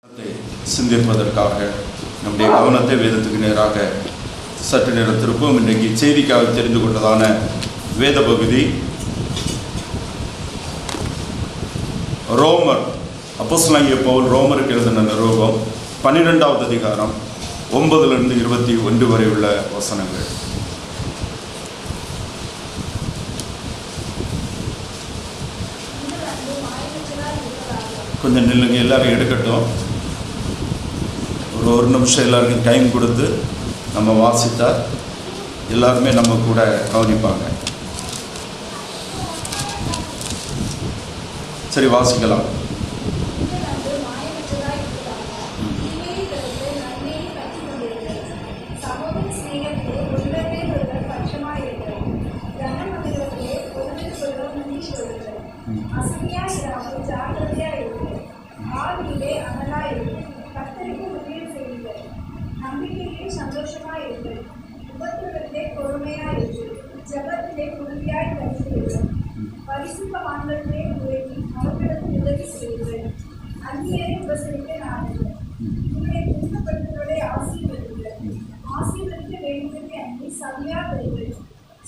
சிந்திப்பதற்காக நம்முடைய கவனத்தை வேதத்துக்கு நேராக சற்று நேரம் திருப்பவும். இன்றைக்கு செய்திக்காக தெரிந்து கொண்டதான வேத பகுதி ரோமர். அப்போஸ்தலனாகிய பவுல் ரோமருக்கு எழுதின நிருபம் 12வது அதிகாரம் 9 to 21 வரை உள்ள வசனங்கள். கொஞ்சம் நில்லுங்க, எல்லாரும் எடுக்கட்டும். ஒரு நிமிஷம் எல்லாருக்கும் டைம் கொடுத்து நம்ம வாசித்தா எல்லாருமே நம்ம கூட கவனிப்பாங்க. சரி, வாசிக்கலாம். நம்பிக்கையிலே சந்தோஷமாயிருங்கள், உபத்திரவத்திலே பொறுமையாயிருங்கள், ஜெபத்திலே உறுதியாய் கருதுங்கள், பரிசுத்தவான்களிலே உதவி அவர்களுக்கு உதவி செய்யுங்கள், அந்நியரை உபசரிக்க நாடுங்கள், உங்களை துன்பப்படுத்துவதை ஆசீர்வதிங்கள், ஆசீர்வதிக்க வேண்டுவதை அன்றி சதியாதீர்கள்,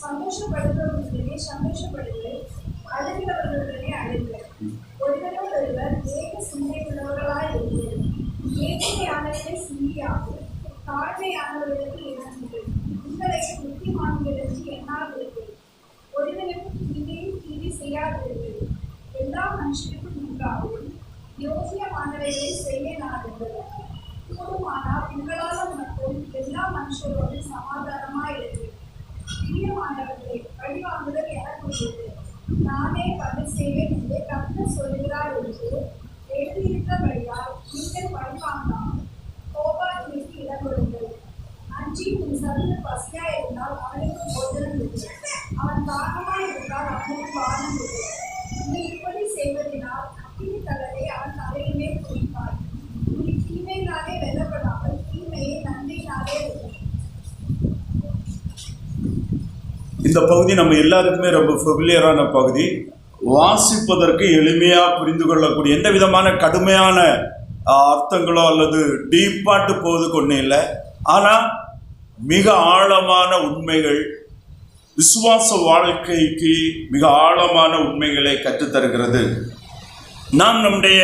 சந்தோஷப்படுத்துவர்களுடனே சந்தோஷப்படுங்கள், அழுகிறவர்களுடனே அழுங்கள், ஒருவரோடொருவர் ஏக சிந்தை உள்ளவர்களாய் இருக்கிறது, ஏழ்மையானவர்களை சிந்தியாகும், தாழ்மையானவர்களுக்கு இணங்குங்கள், உங்களை புத்திமான்களுக்கு எண்ணாதிருங்கள், ஒருவனுக்கும் தீமையும் தீமை செய்யாதிருங்கள், எல்லா மனுஷருக்கும் முன்பாகவும் யோசியமானவர்களை செய்ய நாடுங்கள், கூடுமானால் உங்களால் மட்டும் எல்லா மனுஷரோடு சமாதானமாயிருங்கள். பிரியமானவர்களை பழிவாங்குதல் எனக்குரியது, நானே பதில் செய்வேன் என்று கர்த்தர் சொல்கிறார் என்று எழுதியிருக்கிறபடியால் நீங்கள் பழிவாங்காமல் கோபாத்திற்கு இடம் கொடுங்கள். அன்றி உன் சரீரம் பசியாய் இருந்தால் அவனுக்கு போஜனம் இல்லை, அவன் தாகமாய் இருந்தால் அவனுக்கு பானம் இல்லை. நீ இப்படி செய்வதனால் அக்கினி தகரை அவன் தலையிலே குடிப்பாய். நீ தீமையினாலே வெல்லப்படாமல் தீமையை நன்மையினாலே வெல்லும். இந்த பகுதி நம்ம எல்லாருக்குமே ரொம்ப ஃபெமிலியரான பகுதி. வாசிப்பதற்கு எளிமையாக புரிந்து கொள்ளக்கூடிய, எந்த விதமான கடுமையான அர்த்தங்களோ அல்லது டீப்பாட்டு போவதுக்கு ஒன்றும் இல்லை. ஆனால் மிக ஆழமான உண்மைகள், விசுவாச வாழ்க்கைக்கு மிக ஆழமான உண்மைகளை கற்றுத்தருகிறது. நாம் நம்முடைய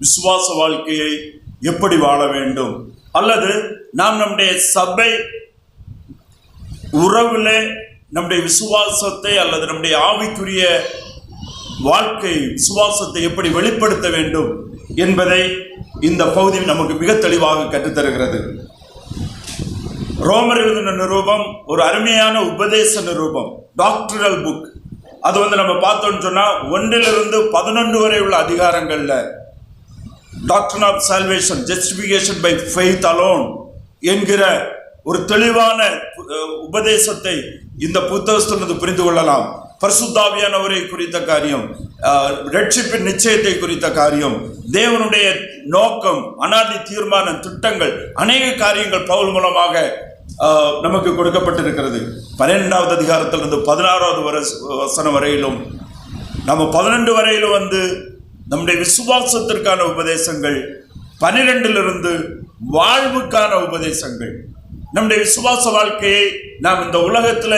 விசுவாச வாழ்க்கையை எப்படி வாழ வேண்டும், அல்லது நாம் நம்முடைய சபை உறவில் நம்முடைய விசுவாசத்தை அல்லது நம்முடைய ஆவிக்குரிய வாழ்க்கை விசுவாசத்தை எப்படி வெளிப்படுத்த வேண்டும் என்பதை இந்த பகுதி நமக்கு மிக தெளிவாக கற்றுத்தருகிறது. ரோமர் எழுதின நிருபம் ஒரு அருமையான உபதேச நிருபம், டாக்டரல் புக். அது நம்ம பார்த்தோம்னு சொன்னால் 1 to 11 வரை உள்ள அதிகாரங்களில் doctor of salvation, justification by faith alone என்கிற ஒரு தெளிவான உபதேசத்தை இந்த புத்தகத்திலிருந்து புரிந்து கொள்ளலாம். பரிசுத்தாவியானவரை குறித்த காரியம், ரட்சிப்பின் நிச்சயத்தை குறித்த காரியம், தேவனுடைய நோக்கம், அனாதி தீர்மான திட்டங்கள், அநேக காரியங்கள் பவுல் மூலமாக நமக்கு கொடுக்கப்பட்டிருக்கிறது. 12வது அதிகாரத்திலிருந்து 16வது வசனம் வரையிலும், நம்ம 12 வரையிலும் நம்முடைய விசுவாசத்திற்கான உபதேசங்கள், 12 வாழ்வுக்கான உபதேசங்கள், நம்முடைய விசுவாச வாழ்க்கையை நாம் இந்த உலகத்தில்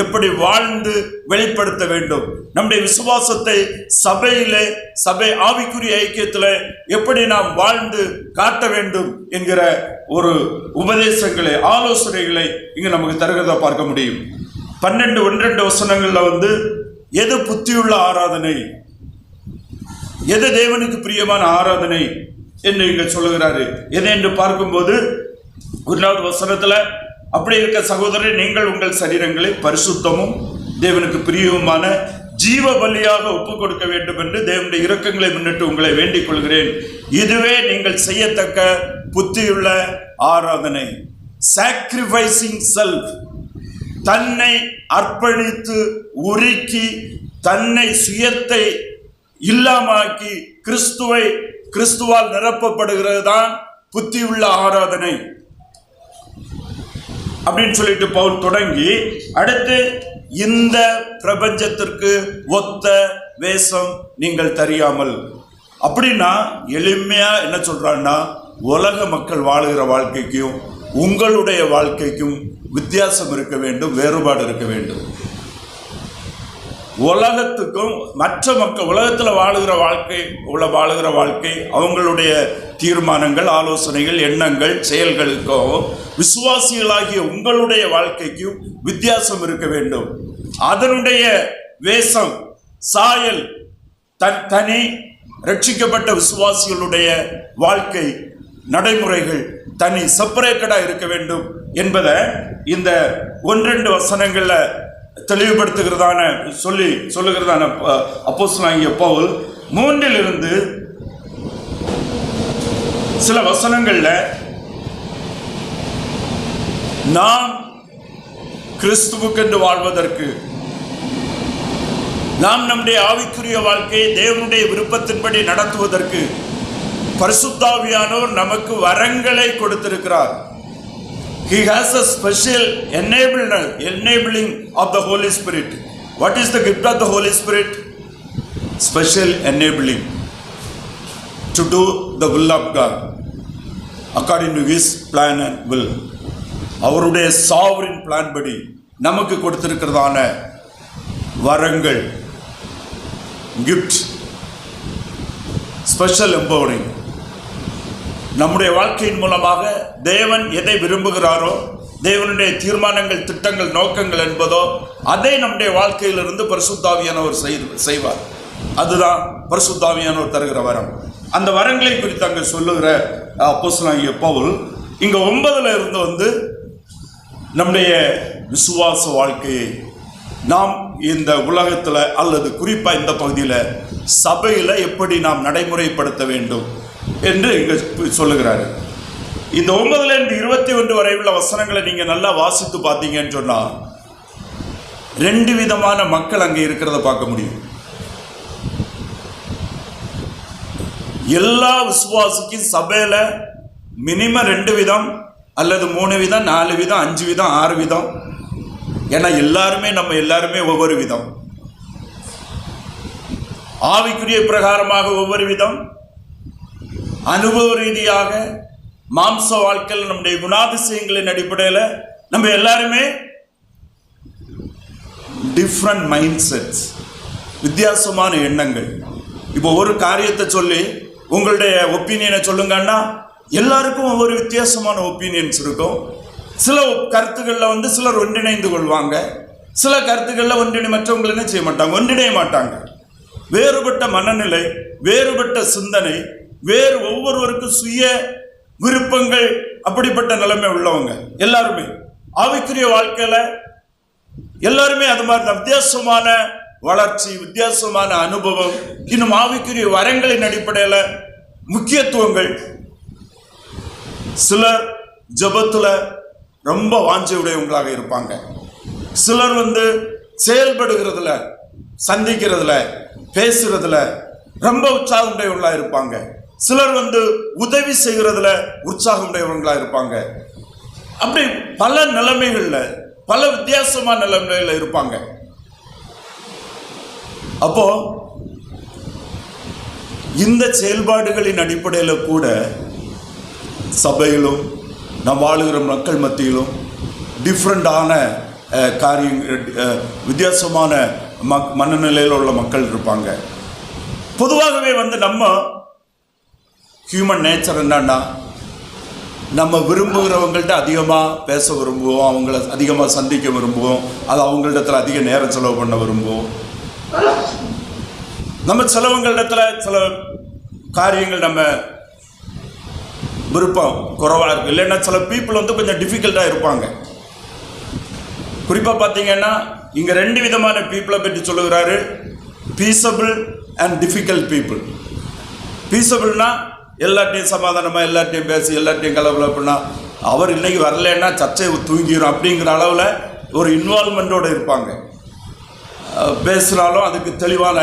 எப்படி வாழ்ந்து வெளிப்படுத்த வேண்டும், நம்முடைய விசுவாசத்தை சபை ஆவிக்குரிய ஐக்கியத்தில் எப்படி நாம் வாழ்ந்து காட்ட வேண்டும் என்கிற ஒரு உபதேசங்களை, ஆலோசனைகளை இங்கு நமக்கு தருகிறத பார்க்க முடியும். 12 வசனங்களில் எது புத்தியுள்ள ஆராதனை, எது தேவனுக்கு பிரியமான ஆராதனை என்று இங்க சொல்லுகிறாரு. எது என்று பார்க்கும்போது 1வது வசனத்தில், அப்படி இருக்க சகோதரர், நீங்கள் உங்கள் சரீரங்களை பரிசுத்தமும் தேவனுக்கு பிரியவுமான ஜீவ பலியாக ஒப்புக் கொடுக்க வேண்டும் என்று தேவனுடைய இரக்கங்களை முன்னிட்டு உங்களை வேண்டிக் கொள்கிறேன். இதுவே நீங்கள் செய்யத்தக்க புத்தியுள்ள ஆராதனை. சாக்ரிஃபைசிங் செல்ஃப், தன்னை அர்ப்பணித்து உருக்கி தன்னை சுயத்தை இல்லாமாக்கி கிறிஸ்துவால் நிரப்பப்படுகிறது தான் புத்தியுள்ள ஆராதனை அப்படின்னு சொல்லிட்டு பவுல் தொடங்கி, அடுத்து இந்த பிரபஞ்சத்திற்கு ஒத்த வேஷம் நீங்கள் தெரியாமல், அப்படின்னா எளிமையா என்ன சொல்றான்னா, உலக மக்கள் வாழுகிற வாழ்க்கைக்கும் உங்களுடைய வாழ்க்கைக்கும் வித்தியாசம் இருக்க வேண்டும், வேறுபாடு இருக்க வேண்டும். உலகத்துக்கும் மற்ற மக்கள் உலகத்தில் வாழுகிற வாழ்க்கை அவங்களுடைய தீர்மானங்கள், ஆலோசனைகள், எண்ணங்கள், செயல்களுக்கும் விசுவாசிகளாகிய உங்களுடைய வாழ்க்கைக்கும் வித்தியாசம் இருக்க வேண்டும். அதனுடைய வேஷம், சாயல் தனி. ரட்சிக்கப்பட்ட விசுவாசிகளுடைய வாழ்க்கை நடைமுறைகள் தனி, செப்பரேட்டடா இருக்க வேண்டும் என்பதை இந்த 1-2 வசனங்கள்ல தெளிவுபடுத்துகிறதான சொல்லுகிறதான அப்போஸ்தலனாகிய பவுல் 3 சில வசனங்கள்ல நாம் கிறிஸ்துவுக்கென்று வாழ்வதற்கு, நாம் நம்முடைய ஆவிக்குரிய வாழ்க்கையை தேவனுடைய விருப்பத்தின்படி நடத்துவதற்கு பரிசுத்தாவியானோர் நமக்கு வரங்களை கொடுத்திருக்கிறார். He has a special enabling of the Holy Spirit. What is the gift of the Holy Spirit? Special enabling to do the will of God according to His plan and will. அவருடைய sovereign plan படி நமக்கு கொடுத்திருக்கிறதான வரங்கள், gift, special empowering. நம்முடைய வாழ்க்கையின் மூலமாக தேவன் எதை விரும்புகிறாரோ, தேவனுடைய தீர்மானங்கள், திட்டங்கள், நோக்கங்கள் என்பதோ அதை நம்முடைய வாழ்க்கையிலிருந்து பரிசுத்தாவியானவர் செய்வார். அதுதான் பரிசுத்தாவியானவர் தருகிற வரம். அந்த வரங்களை குறித்து அங்கே சொல்லுகிற அப்போஸ்தலனாகிய பவுல் இங்க 9 இருந்து நம்முடைய விசுவாச வாழ்க்கையை நாம் இந்த உலகத்துல அல்லது குறிப்பா இந்த பகுதியில் சபையில எப்படி நாம் நடைமுறைப்படுத்த வேண்டும் என்று இங்க சொல்லுகிறாரு. இந்த 9 இருந்து 21 வரை உள்ள வசனங்களை நீங்க நல்லா வாசித்து பார்த்தீங்கன்னு சொன்னா 2 விதமான மக்கள் அங்கே இருக்கிறத பார்க்க முடியும். எல்லா விசுவாசிக்கும் சபையில மினிமம் 2 விதம் அல்லது 3 விதம், 4 விதம், 5 விதம், 6 விதம். ஏன்னா நம்ம எல்லாருமே ஒவ்வொரு விதம், ஆவிக்குரிய பிரகாரமாக ஒவ்வொரு விதம், அனுபவ ரீதியாக மாம்ச வாழ்க்கையில் நம்முடைய குணாதிசயங்களின் அடிப்படையில் நம்ம எல்லாருமே டிஃப்ரெண்ட் மைண்ட் செட்ஸ், வித்தியாசமான எண்ணங்கள். இப்போ ஒரு காரியத்தை சொல்லி உங்களுடைய ஒப்பீனியனை சொல்லுங்கன்னா எல்லாருக்கும் ஒவ்வொரு வித்தியாசமான ஒப்பீனியன்ஸ் இருக்கும். சில கருத்துக்களில் சிலர் ஒன்றிணைந்து கொள்வாங்க, சில கருத்துக்களில் மற்றவங்களை என்ன செய்ய மாட்டாங்க, ஒன்றிணைய மாட்டாங்க. வேறுபட்ட மனநிலை, வேறுபட்ட சிந்தனை, வேறு ஒவ்வொருவருக்கும் சுய விருப்பங்கள், அப்படிப்பட்ட நிலைமை உள்ளவங்க எல்லாருமே ஆவிக்குரிய வாழ்க்கையில எல்லாருமே அது மாதிரி வித்தியாசமான வளர்ச்சி, வித்தியாசமான அனுபவம், இன்னும் ஆவிக்குரிய வரங்களின் அடிப்படையில் முக்கியத்துவங்கள். சிலர் ஜெபத்துல ரொம்ப வாஞ்சை உடையவங்களாக இருப்பாங்க, சிலர் செயல்படுகிறதுல, சந்திக்கிறதுல, பேசுறதுல ரொம்ப உற்சாகம் உடையவங்களா இருப்பாங்க, சிலர் உதவி செய்கிறதுல உற்சாகம் உடையவங்களா இருப்பாங்க. அப்படி பல நிலைமைகள்ல, பல வித்தியாசமான நிலைமைகள்ல இருப்பாங்க. அப்போ இந்த செயல்பாடுகளின் அடிப்படையில் கூட சபையிலும் நாம் வாழுகிற மக்கள் மத்தியிலும் டிஃப்ரெண்டான காரியங்கள், வித்தியாசமான மனநிலையில் உள்ள மக்கள் இருப்பாங்க. பொதுவாகவே நம்ம ஹியூமன் நேச்சர் என்னன்னா, நம்ம விரும்புகிறவங்கள்ட்ட அதிகமாக பேச விரும்புவோம், அவங்கள அதிகமாக சந்திக்க விரும்புவோம், அது அவங்களிடத்துல அதிக நேரம் செலவு பண்ண விரும்புவோம். நம்ம சிலவங்களிடத்துல சில காரியங்கள் நம்ம விருப்பம் குறைவாக இருக்கு. இல்லைன்னா சில பீப்புள் கொஞ்சம் டிஃபிகல்ட்டாக இருப்பாங்க. குறிப்பாக பார்த்தீங்கன்னா இங்கே 2 விதமான பீப்புளை பற்றி சொல்லுகிறாரு, பீசபிள் அண்ட் டிஃபிகல்ட் பீப்புள். பீசபிள்னா எல்லாத்தையும் சமாதானமாக எல்லாத்தையும் பேசி எல்லாத்தையும் கலவலப்புனா, அவர் இன்னைக்கு வரலன்னா சர்ச்சை தூங்கிடும் அப்படிங்கிற அளவில் ஒரு இன்வால்மெண்ட்டோடு இருப்பாங்க. பேசுனாலும் அதுக்கு தெளிவான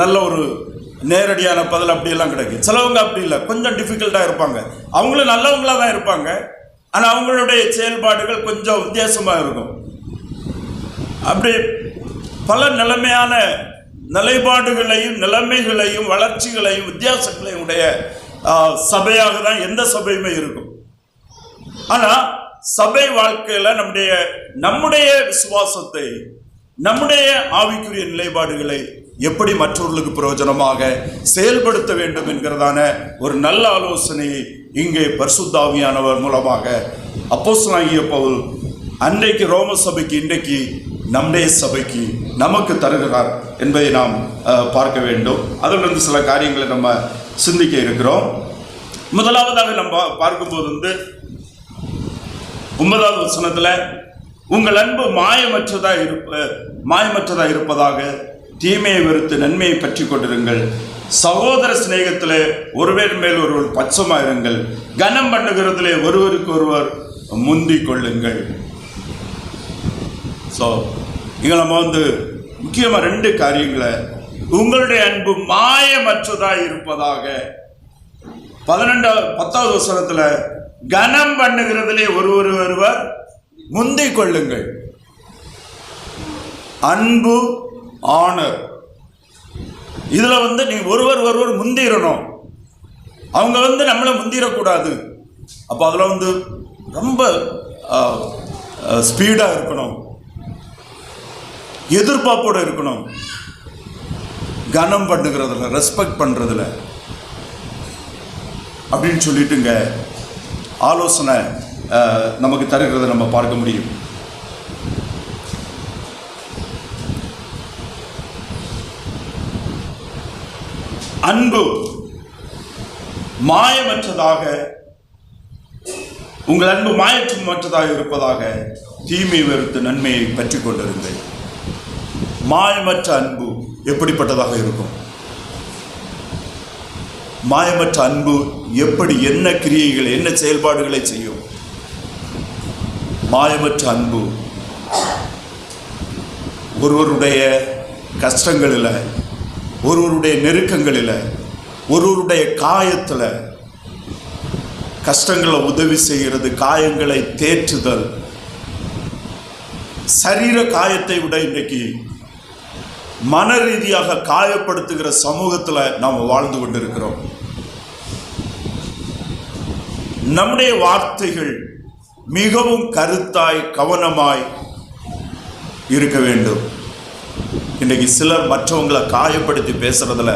நல்ல ஒரு நேரடியான பதில் அப்படியெல்லாம் கிடைக்கும். சிலவங்க அப்படி இல்லை, கொஞ்சம் டிஃபிகல்ட்டாக இருப்பாங்க. அவங்களும் நல்லவங்களாக தான் இருப்பாங்க, ஆனால் அவங்களுடைய செயல்பாடுகள் கொஞ்சம் வித்தியாசமாக இருக்கும். அப்படி பல நிலைமையான நிலைப்பாடுகளையும் நிலைமைகளையும் வளர்ச்சிகளையும் வித்தியாசங்களையும் உடைய சபையாக தான் எந்த சபையுமே இருக்கும். ஆனா சபை வாழ்க்கையில நம்முடைய விசுவாசத்தை, நம்முடைய ஆவிக்குரிய நிலைப்பாடுகளை எப்படி மற்றவர்களுக்கு பிரயோஜனமாக செயல்படுத்த வேண்டும் என்கிறதான ஒரு நல்ல ஆலோசனையை இங்கே பரிசுத்த ஆவியானவர் மூலமாக அப்போஸ்தலனாகிய பவுல் அன்றைக்கு ரோம சபைக்கு, இன்றைக்கு நம்முடைய சபைக்கு நமக்கு தருகிறார் என்பதை நாம் பார்க்க வேண்டும். அதிலிருந்து சில காரியங்களை நம்ம சிந்திக்க இருக்கிறோம். முதலாவதாக நம்ம பார்க்கும்போது 9வது வசனத்துல, உங்கள் அன்பு மாயமற்றதா இருப்பதாக தீமையை வெறுத்து நன்மையை பற்றி கொண்டிருங்கள். சகோதர சிநேகத்திலே ஒருவர் மேல் ஒருவர் பட்சமாயிருங்கள். கனம் பண்ணுகிறதிலே ஒருவருக்கு ஒருவர் முந்திக் கொள்ளுங்கள். ஸோ இங்கே நம்ம முக்கியமாக 2 காரியங்களை, உங்களுடைய அன்பு மாயமற்றதா இருப்பதாக. 10வது வசனத்துல கனம் பண்ணுகிறதிலே ஒருவர் முந்திக் கொள்ளுங்கள். அன்பு, ஆனர், இதுல நீ ஒருவர் முந்திரணும். அவங்க நம்மளை முந்திரக்கூடாது. அப்போ அதுல ரொம்ப ஸ்பீடா இருக்கணும், எதிர்பார்ப்போடு இருக்கணும். கனம் பண்ணுகிறதுல, ரெஸ்பெக்ட் பண்றதுல அப்படின்னு சொல்லிட்டுங்க ஆலோசனை நமக்கு தருகிறத நம்ம பார்க்க முடியும். அன்பு மாயமற்றதாக, உங்கள் அன்பு மாயமற்றதாக இருப்பதாக தீமை வெறுத்து நன்மையை பற்றி கொண்டிருந்தேன். மாயமற்ற அன்பு எப்படிப்பட்டதாக இருக்கும்? மாயமற்ற அன்பு எப்படி, என்ன கிரியைகளை, என்ன செயல்பாடுகளை செய்யும்? மாயமற்ற அன்பு ஒருவருடைய கஷ்டங்களில், ஒருவருடைய நெருக்கங்களில், ஒருவருடைய காயத்தில், கஷ்டங்களை உதவி செய்கிறது, காயங்களை தேற்றுதல். சரீர காயத்தை விட இன்றைக்கு மன ரீதியாக காயப்படுத்துகிற சமூகத்தில் நாம் வாழ்ந்து கொண்டிருக்கிறோம். நம்முடைய வார்த்தைகள் மிகவும் கருத்தாய், கவனமாய் இருக்க வேண்டும். இன்றைக்கு சிலர் மற்றவங்களை காயப்படுத்தி பேசுறதுல,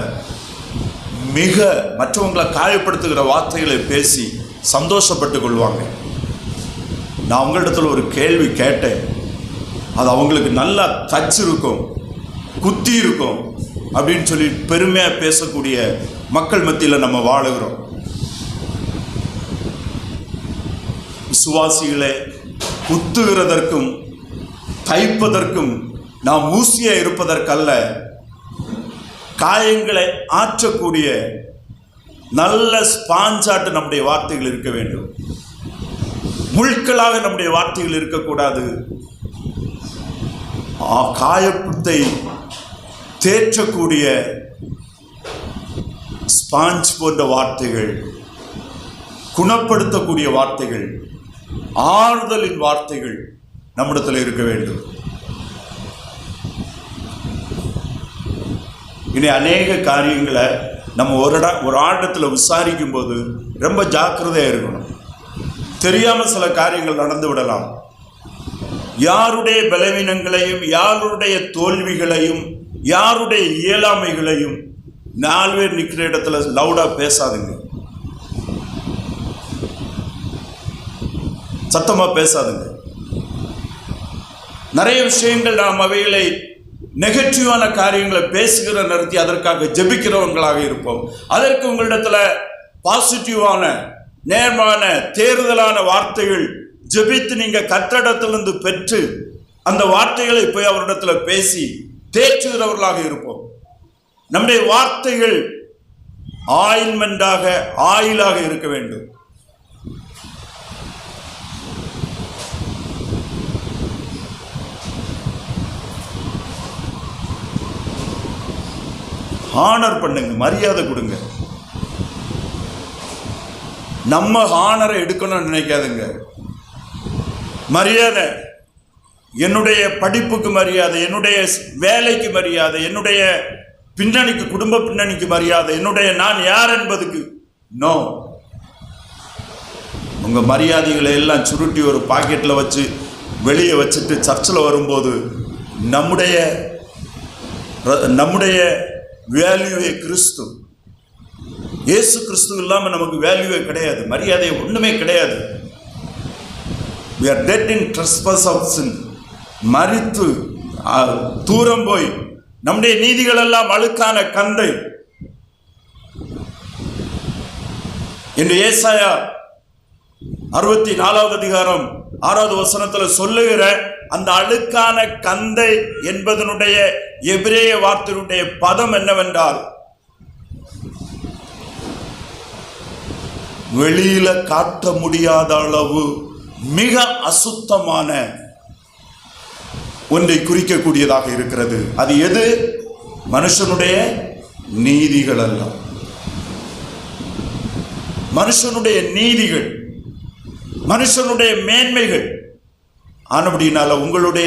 மற்றவங்களை காயப்படுத்துகிற வார்த்தைகளை பேசி சந்தோஷப்பட்டு கொள்வாங்க. நான் உங்களிடத்தில் ஒரு கேள்வி கேட்டேன், அது அவங்களுக்கு நல்லா தச்சிருக்கும், குத்தி இருக்கும் அப்படின்னு சொல்லி பெருமையாக பேசக்கூடிய மக்கள் மத்தியில் நம்ம வாழுகிறோம். விசுவாசிகளை குத்துகிறதற்கும் தைப்பதற்கும் நாம் ஊசியா இருப்பதற்கல்ல, காயங்களை ஆற்றக்கூடிய நல்ல ஸ்பாஞ்சாட்டு நம்முடைய வார்த்தைகள் இருக்க வேண்டும். முள்களாக நம்முடைய வார்த்தைகள் இருக்கக்கூடாது. காயத்தை தேற்றக்கூடிய ஸ்பாஞ்ச் போன்ற வார்த்தைகள், குணப்படுத்தக்கூடிய வார்த்தைகள், ஆறுதலின் வார்த்தைகள் நம்மிடத்தில் இருக்க வேண்டும். இனி அநேக காரியங்களை நம்ம ஒரு ஆட்டத்தில் விசாரிக்கும் போது ரொம்ப ஜாக்கிரதையாக இருக்கணும். தெரியாமல் சில காரியங்கள் நடந்து விடலாம். யாருடைய பலவீனங்களையும், யாருடைய தோல்விகளையும், யாருடைய இயலாமைகளையும் 4 பேர் நிற்கிற இடத்துல லவுடா பேசாதுங்க, சத்தமா பேசாதுங்க. நிறைய விஷயங்கள் நாம் அவைகளை நெகட்டிவான காரியங்களை பேசுகிற நிறுத்தி அதற்காக ஜெபிக்கிறவங்களாக இருப்போம். அதற்கு உங்களிடத்துல பாசிட்டிவான, நேர்மான, தேர்தலான வார்த்தைகள் ஜெபித்து நீங்க கர்த்தரிடத்திலிருந்து பெற்று அந்த வார்த்தைகளை போய் அவரிடத்துல பேசி தேற்றுகிறவர்களாக இருப்போம். நம்முடைய வார்த்தைகள் ஆயில்மெண்டாக, ஆயிலாக இருக்க வேண்டும். ஹானர் பண்ணுங்க, மரியாதை கொடுங்க. நம்ம ஹானரை எடுக்கணும்னு நினைக்காதுங்க. மரியாதை என்னுடைய படிப்புக்கு மரியாதை, என்னுடைய வேலைக்கு மரியாதை, என்னுடைய பின்னணிக்கு, குடும்ப பின்னணிக்கு மரியாதை, என்னுடைய நான் யார் என்பதுக்கு நோ. உங்கள் மரியாதைகளை எல்லாம் சுருட்டி ஒரு பாக்கெட்டில் வச்சு வெளியே வச்சுட்டு சர்ச்சில் வரும்போது நம்முடைய வேல்யூவே கிறிஸ்து. இயேசு கிறிஸ்து இல்லாமல் நமக்கு வேல்யூவே கிடையாது, மரியாதை ஒன்றுமே கிடையாது. we are dead in trespass of sin. மரித்து தூரம் போய் நம்முடைய நீதிகள் எல்லாம் அழுக்கான கந்தை என்று ஏசாயா 64வது அதிகாரம் 6வது வசனத்தில் சொல்லுகிற அந்த அழுக்கான கந்தை என்பதனுடைய எபிரேய வார்த்தையினுடைய பதம் என்னவென்றால், வெளியில காட்ட முடியாத அளவு மிக அசுத்தமான ஒன்றை குறிக்கக்கூடியதாக இருக்கிறது. அது எது? மனுஷனுடைய நீதிகள் அல்ல, மனுஷனுடைய நீதிகள், மனுஷனுடைய மேன்மைகள். ஆனபடினால உங்களுடைய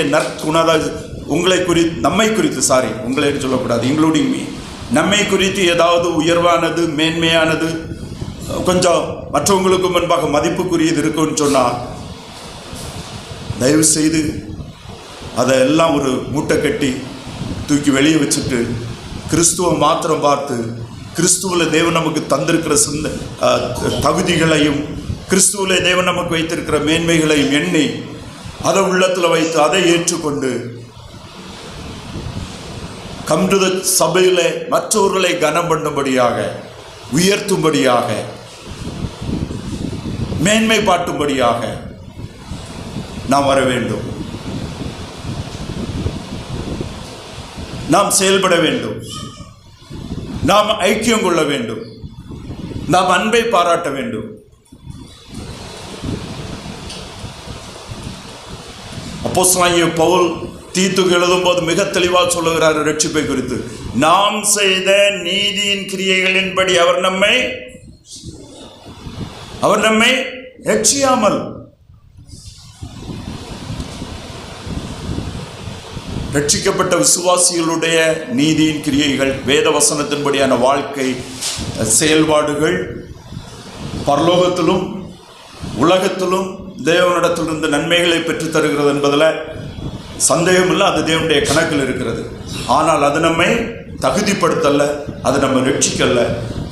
உங்களை குறித்து, நம்மை குறித்து, உங்களை சொல்லக்கூடாது, எங்களுடைய நம்மை குறித்து ஏதாவது உயர்வானது, மேன்மையானது, கொஞ்சம் மற்றவங்களுக்கு முன்பாக மதிப்புக்குரியது இருக்குன்னு சொன்னால் தயவு செய்து அதெல்லாம் ஒரு மூட்டை கட்டி தூக்கி வெளியே வச்சுட்டு கிறிஸ்துவை மாத்திரம் பார்த்து, கிறிஸ்துவில் தேவன் நமக்கு தந்திருக்கிற தகுதிகளையும், கிறிஸ்துவிலே தேவன் நமக்கு வைத்திருக்கிற மேன்மைகளையும் எண்ணி அதை உள்ளத்தில் வைத்து அதை ஏற்றுக்கொண்டு கம்டுத சபையில் மற்றவர்களை கனம் பண்ணும்படியாக, உயர்த்தும்படியாக, மேன்மை பாட்டும்படியாக நாம் வர வேண்டும். நாம் செயல்பட வேண்டும். நாம் ஐக்கியம் கொள்ள வேண்டும். நாம் அன்பை பாராட்ட வேண்டும். அப்போஸ்தலனாகிய பவுல் தீத்துக்கு எழுதும் போது மிக தெளிவாக சொல்லுகிறார் ரட்சிப்பை குறித்து. நாம் செய்த நீதியின் கிரியைகளின்படி அவர் நம்மை ரட்சியாமல், ரட்சிக்கப்பட்ட விசுவாசிகளுடைய நீதியின் கிரியைகள், வேத வசனத்தின்படியான வாழ்க்கை செயல்பாடுகள் பரலோகத்திலும் உலகத்திலும் தேவனிடத்திலிருந்து நன்மைகளை பெற்று தருகிறது என்பதில் சந்தேகமில்லை. அது தேவனுடைய கணக்கில் இருக்கிறது. ஆனால் அது நம்மை தகுதிப்படுத்தல, அது நம்ம ரட்சிக்கல்ல.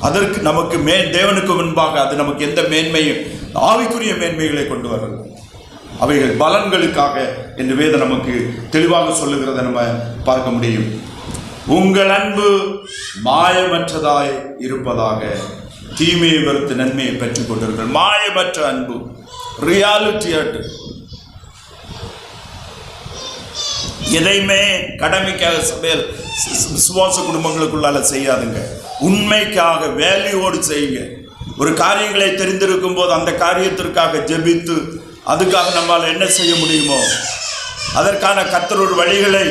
அதற்கு நமக்கு தேவனுக்கு முன்பாக அது நமக்கு எந்த மேன்மையும், ஆவிக்குரிய மேன்மைகளை கொண்டு வரல. அவைகள் பலன்களுக்காக என்று வேதம் நமக்கு தெளிவாக சொல்லுகிறதை நம்ம பார்க்க முடியும். உங்கள் அன்பு மாயமற்றதாய் இருப்பதாக, தீமையை வெறுத்து நன்மையை பெற்றுக் கொண்டிருக்கிற மாயமற்ற அன்பு, ரியாலிட்டியாட்டு. எதையுமே கடமைக்காக சபையில் விசுவாச குடும்பங்களுக்குள்ளால செய்யாதுங்க. உண்மைக்காக வேல்யூவோடு செய்யுங்க. ஒரு காரியங்களை தெரிந்திருக்கும் போது அந்த காரியத்திற்காக ஜெபித்து அதுக்காக நம்மால் என்ன செய்ய முடியுமோ அதற்கான கர்த்தர் வழிகளை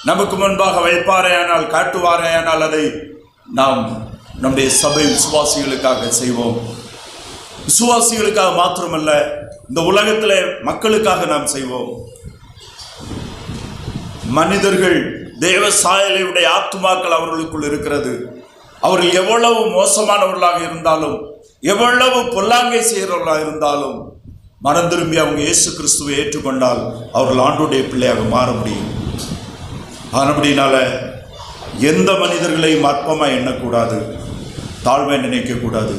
நமக்கு முன்பாக வைப்பாரேயானால், காட்டுவாரேயானால் அதை நாம் நம்முடைய சபை விசுவாசிகளுக்காக செய்வோம். விசுவாசிகளுக்காக மாத்திரமல்ல, இந்த உலகத்தில் மக்களுக்காக நாம் செய்வோம். மனிதர்கள் தேவ சாயலையுடைய ஆத்துமாக்கள் அவர்களுக்குள் இருக்கிறது. அவர்கள் எவ்வளவு மோசமானவர்களாக இருந்தாலும், எவ்வளவு பொல்லாங்கை செய்கிறவர்களாக இருந்தாலும், மனம் திரும்பி அவங்க இயேசு கிறிஸ்துவை ஏற்றுக்கொண்டால் அவர்கள் ஆண்டோடைய பிள்ளையாக மாற முடியும். ஆனபடினால எந்த மனிதர்களையும் அற்பமாக எண்ணக்கூடாது, தாழ்மை நினைக்கக்கூடாது,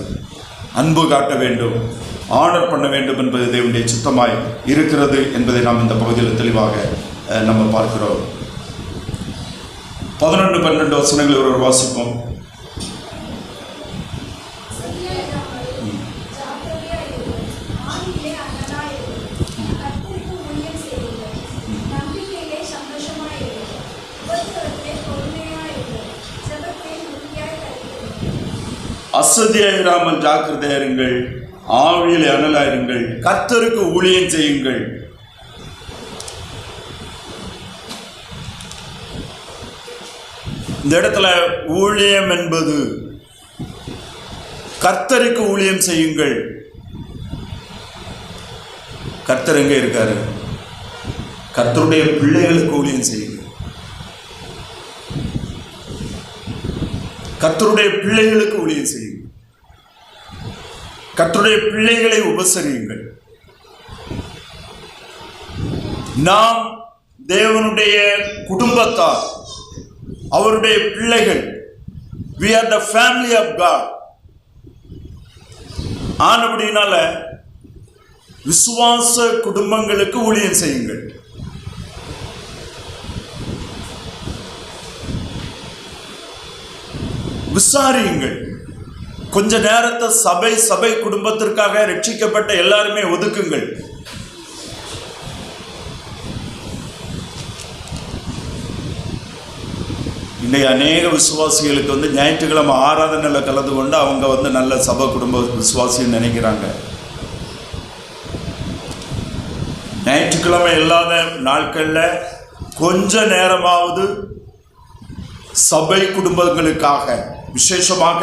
அன்பு காட்ட வேண்டும், ஆனர் பண்ண வேண்டும் என்பது தேவனுடைய சித்தமாய் இருக்கிறது என்பதை நாம் இந்த பகுதியில் தெளிவாக நம்ம பார்க்கிறோம். 11-12 வசனங்களை ஒரு வாசிப்போம். அசதியாயிராமல் ஜாக்கிரதையாயிருங்கள், ஆவியிலே அனலாயிருங்கள், கர்த்தருக்கு ஊழியம் செய்யுங்கள். இந்த இடத்துல ஊழியம் என்பது கர்த்தருக்கு ஊழியம் செய்யுங்கள். கர்த்தர் எங்கே இருக்காரு? கர்த்தருடைய பிள்ளைகளுக்கு ஊழியம் செய்யுங்கள். கர்த்தருடைய பிள்ளைகளுக்கு ஊழியம் செய்யுங்கள். கர்த்தருடைய பிள்ளைகளை உபசரியுங்கள். நாம் தேவனுடைய குடும்பத்தார், அவருடைய பிள்ளைகள். We are the family of God. ஆனபடினால விசுவாச குடும்பங்களுக்கு ஊழியம் செய்யுங்கள். விசாரியுங்கள். கொஞ்ச நேரத்தை சபை குடும்பத்திற்காக ரட்சிக்கப்பட்ட எல்லாருமே ஒதுக்குங்கள். இன்னைக்கு அநேக விசுவாசிகளுக்கு ஞாயிற்றுக்கிழமை ஆராதனையில் கலந்து கொண்டு அவங்க நல்ல சபை குடும்ப விசுவாசின்னு நினைக்கிறாங்க. ஞாயிற்றுக்கிழமை இல்லாத நாட்களில் கொஞ்ச நேரமாவது சபை குடும்பங்களுக்காக, விசேஷமாக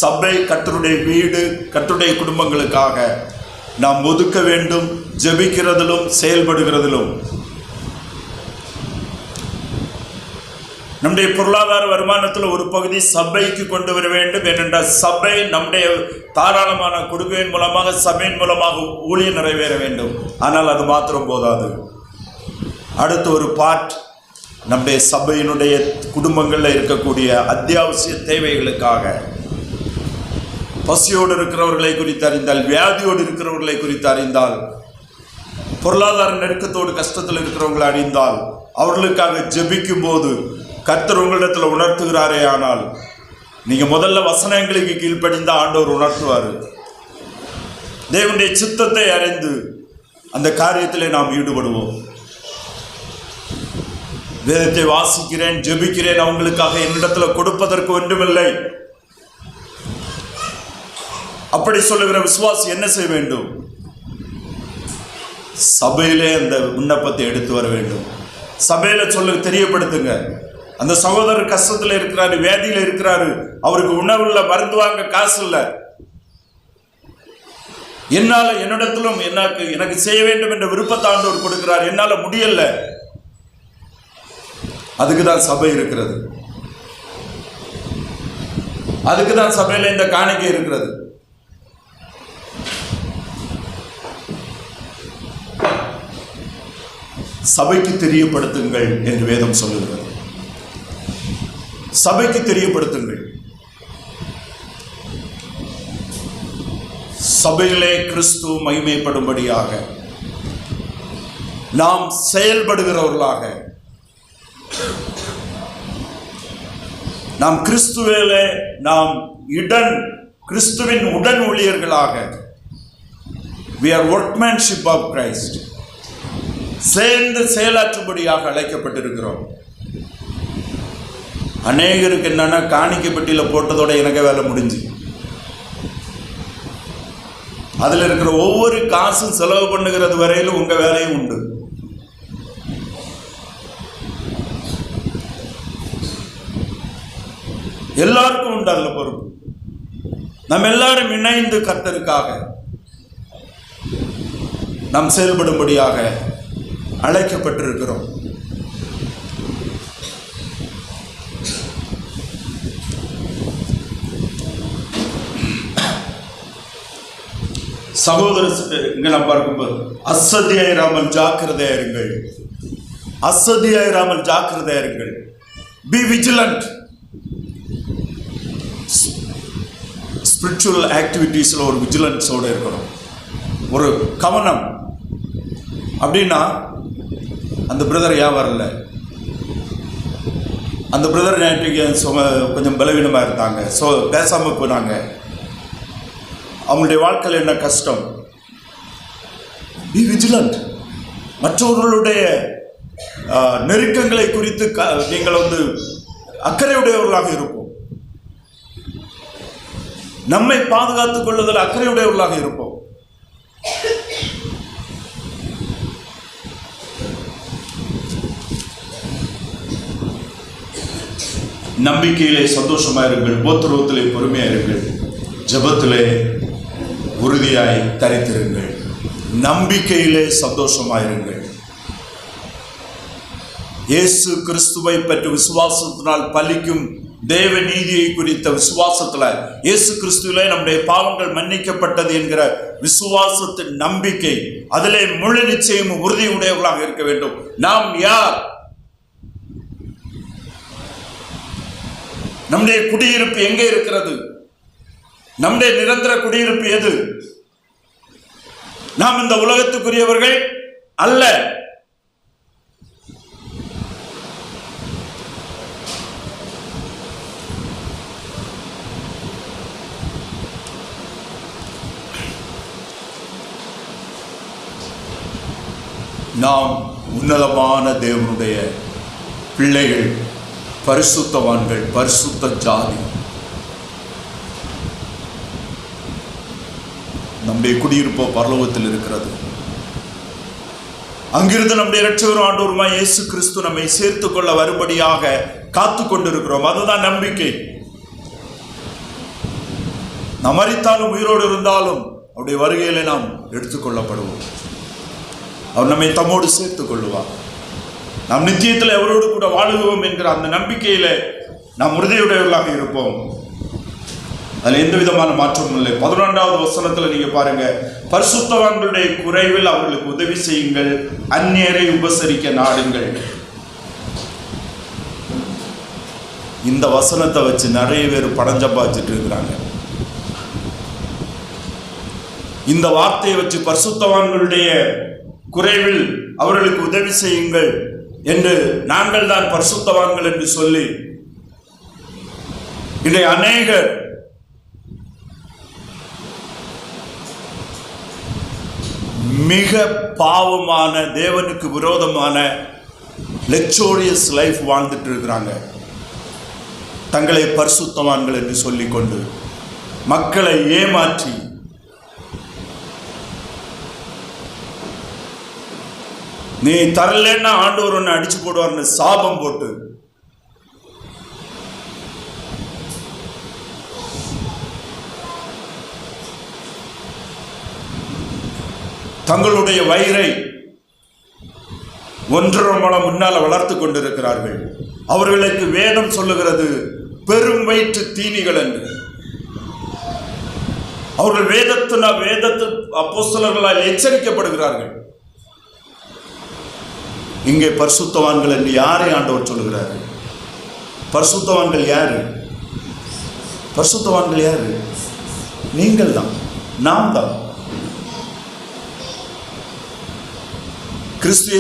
சபை கர்த்தருடைய வீடு, கர்த்தருடைய குடும்பங்களுக்காக நாம் ஒதுக்க வேண்டும். ஜெபிக்கிறதிலும் செயல்படுகிறதிலும் நம்முடைய பொருளாதார வருமானத்தில் ஒரு பகுதி சபைக்கு கொண்டு வர வேண்டும். ஏனென்றால் சபை நம்முடைய தாராளமான கொடுக்கையின் மூலமாக, சபையின் மூலமாக ஊழியம் நிறைவேற வேண்டும். ஆனால் அது மாத்திரம் போதாது. அடுத்த ஒரு பார்ட் நம்முடைய சபையினுடைய குடும்பங்களில் இருக்கக்கூடிய அத்தியாவசிய தேவைகளுக்காக, பசியோடு இருக்கிறவர்களை குறித்து அறிந்தால், வியாதியோடு இருக்கிறவர்களை குறித்து அறிந்தால், பொருளாதார நெருக்கத்தோடு கஷ்டத்தில் இருக்கிறவங்களை அறிந்தால், அவர்களுக்காக ஜெபிக்கும் போது கர்த்தர் உங்களிடத்தில் உணர்த்துகிறாரே ஆனால், நீங்க முதல்ல வசனங்களுக்கு கீழ்ப்படிந்த ஆண்டவர் உணர்த்துவார். தேவனுடைய சித்தத்தை அறிந்து அந்த காரியத்திலே நாம் ஈடுபடுவோம். வேதத்தை வாசிக்கிறேன், ஜெபிக்கிறேன், அவங்களுக்காக என்னிடத்தில் கொடுப்பதற்கு ஒன்றுமில்லை. அப்படி சொல்லுகிற விசுவாசி என்ன செய்ய வேண்டும்? சபையிலே அந்த விண்ணப்பத்தை எடுத்து வர வேண்டும். சபையில தெரியப்படுத்துங்க. அந்த சகோதரர் கஷ்டத்தில் இருக்கிறாரு, வியாதியில் இருக்கிறாரு, அவருக்கு உணவு இல்லை, மருந்து வாங்க காசு இல்லை, என்னால என்னிடத்திலும் எனக்கு செய்ய வேண்டும் என்ற விருப்பத்தை ஆண்டவர் கொடுக்கிறார், என்னால முடியல. அதுக்கு தான் சபை இருக்கிறது. அதுக்கு தான் சபையில இந்த காணிக்கை இருக்கிறது. சபைக்கு தெரியப்படுத்துங்கள் என்று வேதம் சொல்லுகிறது. சபைக்கு தெரியப்படுத்துங்கள். சபையிலே கிறிஸ்து மகிமைப்படும்படியாக நாம் செயல்படுகிறவர்களாக, நாம் கிறிஸ்துவிலே கிறிஸ்துவின் உடன் ஊழியர்களாக, we are workmanship of Christ, சேர்ந்து செயலாற்றும்படியாக அழைக்கப்பட்டிருக்கிறோம். அநேகருக்கு என்னன்னா, காணிக்கை பெட்டியில் போட்டதோட எனக்கு வேலை முடிஞ்சு, அதில் இருக்கிற ஒவ்வொரு காசும் செலவு பண்ணுகிறது வரையிலும் உங்க வேலையும் உண்டு. எல்லாருக்கும் உண்டு அதில் பொறுப்பு. நம்ம எல்லாரும் இணைந்து கர்த்தருக்காக நாம் செயல்படும்படியாக அழைக்கப்பட்டிருக்கிறோம். சகோதரர் இங்க நாம் பார்க்கும்போது அசதியாயிராமல் ஜாக்கிரதையாயிருங்கள். அசதியாயிராமல் ஜாக்கிரதையாயிருங்கள். Be vigilant. ஸ்பிரிச்சுவல் ஆக்டிவிட்டீஸில் ஒரு விஜிலன்ஸோடு இருக்கணும், ஒரு கவனம். அப்படின்னா அந்த பிரதர் ஏன் வரல, அந்த பிரதர் நேற்றுக்கு கொஞ்சம் பலவீனமாக இருந்தாங்க, ஸோ பேசாமல் போனாங்க, அவங்களுடைய வாழ்க்கையில் என்ன கஷ்டம். B vigilant. மற்றவர்களுடைய நெருக்கங்களை குறித்து நீங்கள் அக்கறையுடையவர்களாக இருப்போம். நம்மை பாதுகாத்துக் கொள்வதில் அக்கறையுடையவர்களாக இருப்போம். நம்பிக்கையிலே சந்தோஷமாயிருங்கள், உபத்திரவத்திலே பொறுமையாயிருங்கள், ஜெபத்திலே உறுதியாய் தரித்திருங்கள். நம்பிக்கையிலே சந்தோஷமாயிருங்கள். இயேசு கிறிஸ்துவை பற்றி விசுவாசத்தினால் பலிக்கும் தேவ நீதியை குறித்த விசுவாசத்துல, இயேசு கிறிஸ்துவிலே நம்முடைய பாவங்கள் மன்னிக்கப்பட்டது என்கிற விசுவாசத்தின் நம்பிக்கை, அதிலே முழு நிச்சயமும் உறுதியுடையவர்களாக இருக்க வேண்டும். நாம் யார்? நம்முடைய குடியிருப்பு எங்கே இருக்கிறது? நம்முடைய நிரந்தர குடியிருப்பு எது? நாம் இந்த உலகத்துக்குரியவர்கள் அல்ல. நாம் உன்னதமான தேவனுடைய பிள்ளைகள், பரிசுத்தவான்கள், பரிசுத்த ஜாதி. நம்முடைய குடியிருப்போ பரலோகத்தில் இருக்கிறது. அங்கிருந்து நம்முடைய இரட்சகரும் ஆண்டவருமாய் இயேசு கிறிஸ்து நம்மை சேர்த்து கொள்ள வரும்படியாக காத்து கொண்டிருக்கிறோம். அதுதான் நம்பிக்கை. நாம் மரித்தாலும் உயிரோடு இருந்தாலும் அவருடைய வருகையிலே நாம் எடுத்துக்கொள்ளப்படுவோம். அவர் நம்மை தம்மோடு சேர்த்துக் கொள்ளுவார். நாம் நித்தியத்தில் அவரோடு கூட வாழுவோம் என்கிற அந்த நம்பிக்கையில நாம் உறுதியுடையவர்களாக இருப்போம். அதில் எந்த விதமான மாற்றமும் இல்லை. 11வது வசனத்துல நீங்க பாருங்க, பரிசுத்தவான்களுடைய குறைவில் அவர்களுக்கு உதவி செய்யுங்கள், அந்நியரை உபசரிக்க நாடுங்கள். இந்த வசனத்தை வச்சு நிறைய பேர் படம் சம்பாதிச்சுட்டு இருக்கிறாங்க. இந்த வார்த்தையை வச்சு பரிசுத்தவான்களுடைய குறைவில் அவர்களுக்கு உதவி செய்யுங்கள் என்று, நாங்கள் தான் பரிசுத்தவான்கள் என்று சொல்லி இன்றைய அநேகர் மிக பாவமான, தேவனுக்கு விரோதமான லெக்சோரியஸ் லைஃப் வாழ்ந்துட்டு இருக்கிறாங்க. தங்களை பரிசுத்தவான்கள் என்று சொல்லிக்கொண்டு மக்களை ஏமாற்றி நீ தரலன்னா ஆண்டவர் ஒன்று அடிச்சு போடுவார்னு சாபம் போட்டு தங்களுடைய வயிறை 1.5 முழம் முன்னால் வளர்த்து கொண்டிருக்கிறார்கள். அவர்களுக்கு வேதம் சொல்லுகிறது பெரும் வயிற்று தீனிகள் என்று. அவர்கள் வேதத்து அப்போஸ்தலர்களால் எச்சரிக்கப்படுகிறார்கள். இங்கே பரிசுத்தவான்கள் என்று யாரை ஆண்டவர் சொல்லுகிறார்? பரிசுத்தவான்கள் யாரு? பரிசுத்தவான்கள் யாரு? நீங்கள் தான், நாம் தான். கிறிஸ்து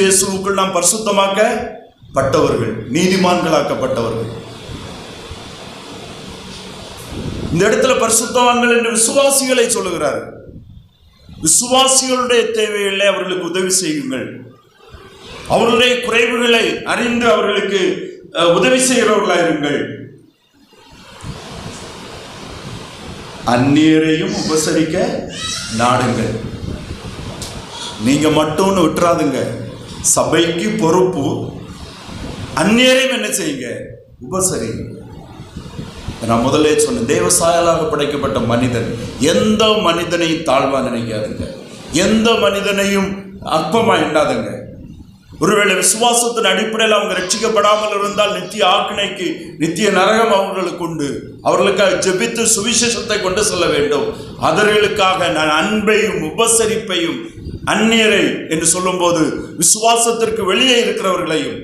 இயேசுவுக்குள் நாம் பரிசுத்தமாக்கப்பட்டவர்கள், நீதிமான்களாக்கப்பட்டவர்கள். இந்த இடத்துல பரிசுத்தவான்கள் என்று விசுவாசிகளை சொல்லுகிறார். விசுவாசிகளுடைய தேவைகளை அவர்களுக்கு உதவி செய்யுங்கள். அவர்களுடைய குறைவுகளை அறிந்து அவர்களுக்கு உதவி செய்கிறவர்களாயிருங்கள். அந்நியரையும் உபசரிக்க நாடுங்கள். நீங்க மட்டும் விட்டுறாதுங்க. சபைக்கு பொறுப்பு. அந்நியரையும் என்ன செய்யுங்க? உபசரிங்க. நான் முதலே சொன்னேன், தேவசாயலாக படைக்கப்பட்ட மனிதன் எந்த மனிதனையும் தாழ்வா நினைக்காதுங்க, எந்த மனிதனையும் அற்பமா எண்ணாதுங்க. ஒருவேளை விசுவாசத்தின் அடிப்படையில் அவங்க ரட்சிக்கப்படாமல் இருந்தால் நித்திய ஆக்கினைக்கு, நித்திய நரகம் அவர்களுக்கு உண்டு. அவர்களுக்காக ஜெபித்து சுவிசேஷத்தை கொண்டு செல்ல வேண்டும். அதர்களுக்காக நான் அன்பையும் உபசரிப்பையும், அந்நியரை என்று சொல்லும்போது விசுவாசத்திற்கு வெளியே இருக்கிறவர்களையும்,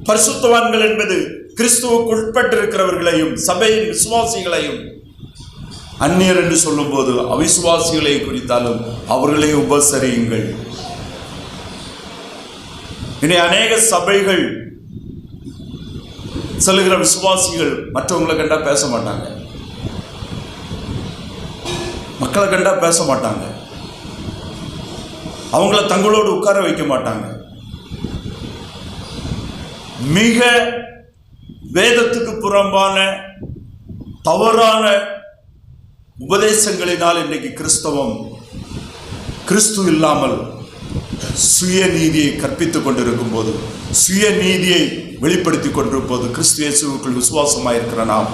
பரிசுத்தவான்கள் என்பது கிறிஸ்துவுக்கு உட்பட்டிருக்கிறவர்களையும், சபையின் விசுவாசிகளையும், அந்நியர் என்று சொல்லும் போது அவிசுவாசிகளை குறித்தாலும் அவர்களை உபசரியுங்கள். இனி அநேக சபைகள் சொல்லுகிற விசுவாசிகள் மற்றவங்களை கண்டா பேச மாட்டாங்க, மக்களை கண்டா பேச மாட்டாங்க, அவங்கள தங்களோடு உட்கார வைக்க மாட்டாங்க. மிக வேதத்துக்கு புறம்பான தவறான உபதேசங்களினால் இன்றைக்கு கிறிஸ்து இல்லாமல் சுயநீதியை கற்பித்துக் கொண்டிருக்கும் போது, சுயநீதியை வெளிப்படுத்தி கொண்டிருக்கும் போது, கிறிஸ்து இயேசுவுக்குள் விசுவாசமாயிருக்கிற நாம்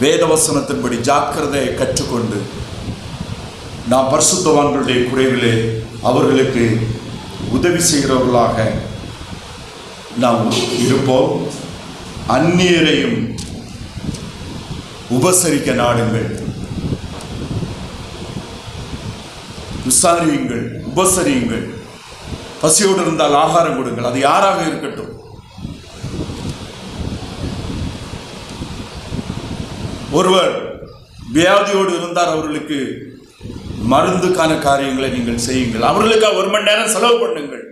வேதவசனத்தின்படி ஜாக்கிரதையை கற்றுக்கொண்டு நாம் பரிசுத்தவான்களுடைய குறைவிலே அவர்களுக்கு உதவி செய்கிறவர்களாக நாம் இருப்போம். அந்நியரையும் உபசரிக்க நாடுங்கள், விசாரியுங்கள், உபசரியுங்கள். பசியோடு இருந்தால் ஆகாரம் கொடுங்கள், அது யாராக இருக்கட்டும். ஒருவர் வியாதியோடு இருந்தார், அவர்களுக்கு மருந்துக்கான காரியங்களை நீங்கள் செய்யுங்கள். அவர்களுக்காக 1 மணி நேரம் செலவு பண்ணுங்கள்.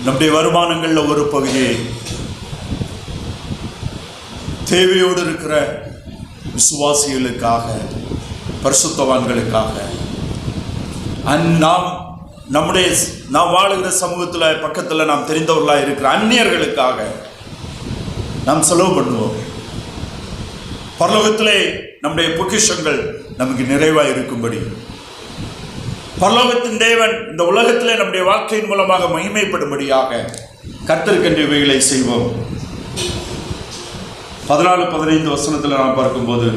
நம்முடைய வருமானங்கள்ல ஒரு பகுதியை தேவையோடு இருக்கிற விசுவாசிகளுக்காக, பரிசுத்தவான்களுக்காக, நாம் வாழுகிற சமூகத்தில் பக்கத்தில் நாம் தெரிந்தவர்களாக இருக்கிற அந்நியர்களுக்காக நாம் செலவு பண்ணுவோம். பரலோகத்திலே நம்முடைய பொக்கிஷங்கள் நமக்கு நிறைவாக இருக்கும்படி பரலோகத்தின் தேவன் இந்த உலகத்திலே நம்முடைய வாழ்க்கையின் மூலமாக மகிமைப்படும்படியாக கர்த்தருக்கென்று இவைகளை செய்வோம். 14-15 வசனத்தில் நாம் பார்க்கும்போது,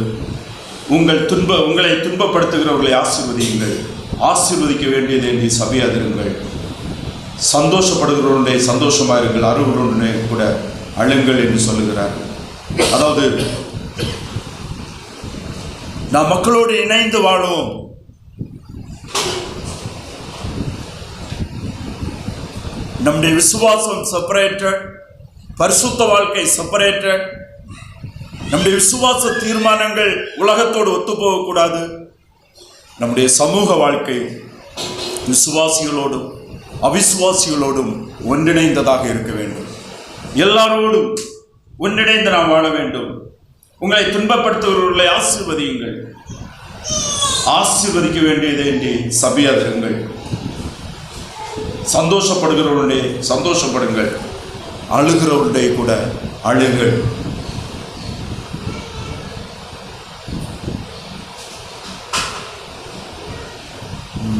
உங்களை துன்பப்படுத்துகிறவர்களை ஆசீர்வதியுங்கள், ஆசீர்வதிக்க வேண்டியது என்று சபையாதிருங்கள், சந்தோஷப்படுகிறவருடைய சந்தோஷமாயிருங்கள், அருவருடனே கூட அழுங்கள் என்று சொல்லுகிறார். அதாவது நாம் மக்களோடு இணைந்து வாழுவோம். நம்முடைய விசுவாசம் செப்பரேட்டட், பரிசுத்த வாழ்க்கை செப்பரேட்டட். நம்முடைய விசுவாச தீர்மானங்கள் உலகத்தோடு ஒத்து போகக்கூடாது. நம்முடைய சமூக வாழ்க்கை விசுவாசிகளோடும் அவிசுவாசிகளோடும் ஒன்றிணைந்ததாக இருக்க வேண்டும். எல்லாரோடும் ஒன்றிணைந்து நாம் வாழ வேண்டும். உங்களை துன்பப்படுத்துகிறவர்களை ஆசீர்வதியுங்கள், ஆசீர்வதிக்க வேண்டியதை என்று சபையாதிருங்கள். சந்தோஷப்படுகிறவருடைய சந்தோஷப்படுங்கள், அழுகிறவருடைய கூட அழுங்கள்.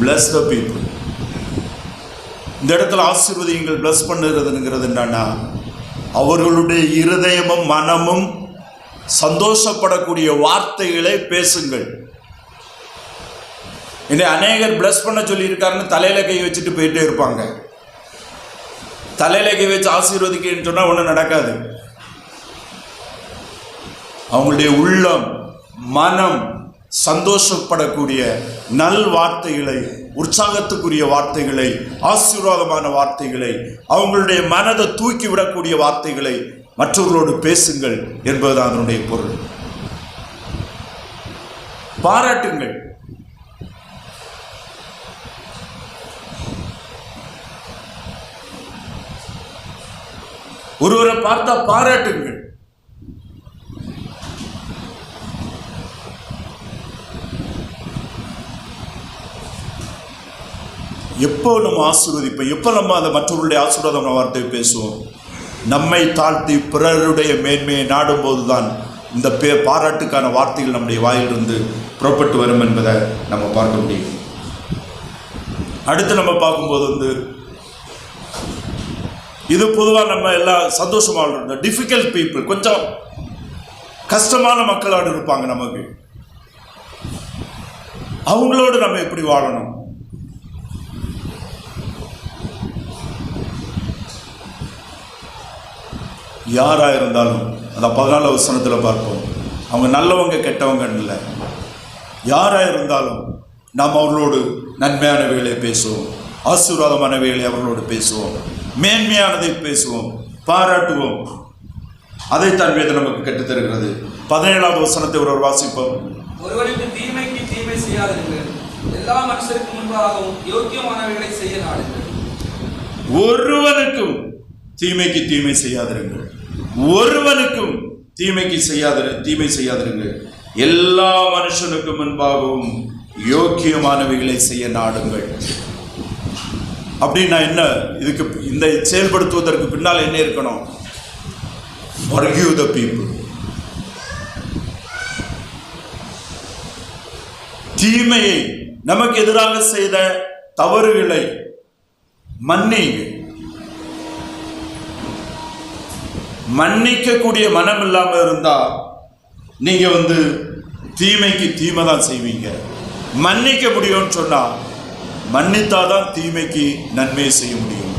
Bless the people. இந்த இடத்துல ஆசீர்வதியுங்கள், பிளஸ் பண்ணுறதுங்கிறது என்னன்னா, அவர்களுடைய இருதயமும் மனமும் சந்தோஷப்படக்கூடிய வார்த்தைகளை பேசுங்கள். என்னை அநேகர் பிளஸ் பண்ண சொல்லியிருக்காருன்னு தலையில கை வச்சுட்டு போயிட்டே இருப்பாங்க. தலையில கை வச்சு ஆசீர்வதிக்கன்னு சொன்னா ஒன்றும் நடக்காது. அவங்களுடைய உள்ளம் மனம் சந்தோஷப்படக்கூடிய நல் வார்த்தைகளை, உற்சாகத்துக்குரிய வார்த்தைகளை, ஆசீர்வாதமான வார்த்தைகளை, அவங்களுடைய மனதை தூக்கி விடக்கூடிய வார்த்தைகளை மற்றவர்களோடு பேசுங்கள் என்பதுதான் அதனுடைய பொருள். பாராட்டுங்கள். ஒருவரை பார்த்தா பாராட்டுங்கள். எப்போ நம்ம ஆசீர்வதிப்போம், எப்போ நம்ம அதை மற்றவர்களுடைய ஆசீர்வாதம் வார்த்தை பேசுவோம்? நம்மை தாழ்த்தி பிறருடைய மேன்மையை நாடும் போதுதான் இந்த பாராட்டுக்கான வார்த்தைகள் நம்முடைய வாயிலிருந்து புறப்பட்டு வரும் என்பதை நம்ம பார்க்க முடியும். அடுத்து நம்ம பார்க்கும்போது இது பொதுவாக நம்ம எல்லாம் சந்தோஷமாக இருந்தோம். டிஃபிகல்ட் பீப்புள், கொஞ்சம் கஷ்டமான மக்களோடு இருப்பாங்க. நமக்கு அவங்களோடு நம்ம எப்படி வாழணும்? யாராக இருந்தாலும் அந்த 14 வசனத்தில் பார்ப்போம். அவங்க நல்லவங்க கெட்டவங்க இல்லை, யாராக இருந்தாலும் நாம் அவர்களோடு நன்மையானவைகளை பேசுவோம், ஆசீர்வாதமானவைகளை அவர்களோடு பேசுவோம், மேன்மையானதை பேசுவோம், பாராட்டுவோம். அதைத்தான் வேதம் நமக்கு கற்றுத்தருகிறது. 17வது வசனத்தை ஒருவர் வாசிப்போம். ஒருவனுக்கு தீமைக்கு தீமை செய்யாதிருங்கள், எல்லா மனுஷருக்கு முன்பாகவும் யோக்கியமானவைகளை செய்ய நாடுங்கள். ஒருவனுக்கும் தீமைக்கு தீமை செய்யாதிருங்கள், ஒருவனுக்கும் தீமை செய்யாதிருங்கள், எல்லா மனுஷனுக்கு முன்பாகவும் யோக்கியமானவைகளை செய்ய நாடுங்கள். அப்படின்னா என்ன? இதுக்கு இந்த செயல்படுத்துவதற்கு பின்னால் என்ன இருக்கணும்? Forgive the people. தீமையை, நமக்கு எதிராக செய்த தவறுகளை மன்னியுங்கள். மன்னிக்கக்கூடிய மனம் இல்லாம இருந்தா நீங்க தீமைக்கு தீமை தான் செய்வீங்க. மன்னிக்க முடியும்னு சொன்னா மன்னித்தாதான் தீமைக்கு நன்மையை செய்ய முடியும்.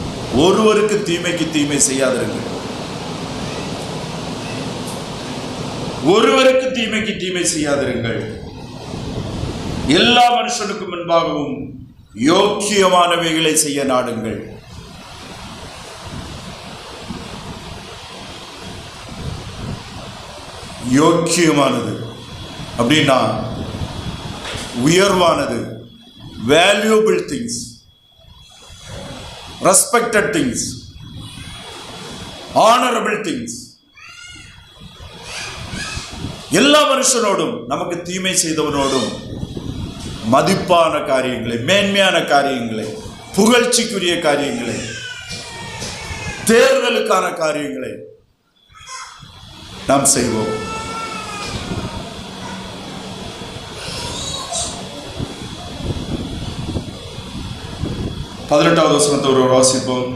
ஒருவருக்கு தீமைக்கு தீமை செய்யாதிருங்கள். ஒருவருக்கு தீமைக்கு தீமை செய்யாதிருங்கள். எல்லா மனுஷனுக்கு முன்பாகவும் யோக்கியமானவைகளை செய்ய நாடுங்கள். யோக்கியமானது அப்படின்னா உயர்வானது, valuable things, respected things, honourable things. எல்லா மனுஷனோடும், நமக்கு தீமை செய்தவனோடும் மதிப்பான காரியங்களை, மேன்மையான காரியங்களை, புகழ்ச்சிக்குரிய காரியங்களை, தேர்தலுக்கான காரியங்களை நாம் செய்வோம். பதினெட்டாவது வசனத்தை ஒரு வாசிப்போம்.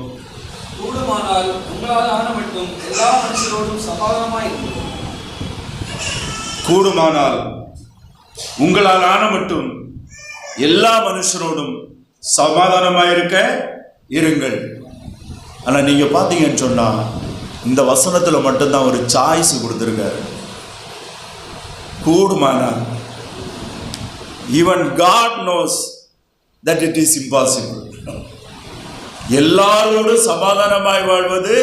கூடுமானால் உங்களால் ஆன மட்டும் எல்லா மனுஷரோடும் சமாதானமாய் இருங்கள். கூடுமானால் உங்களால் ஆன மட்டும் எல்லா மனுஷரோடும் சமாதானமாயிருக்க இருங்கள். ஆனா நீங்க பாத்தீங்கன்னு சொன்னா இந்த வசனத்துல மட்டும்தான் ஒரு சாய்ஸ் கொடுத்திருக்காரு. கூடுமானால். Even God knows that it is impossible. எல்லாரோடும் சமாதானமாய் வாழ்வது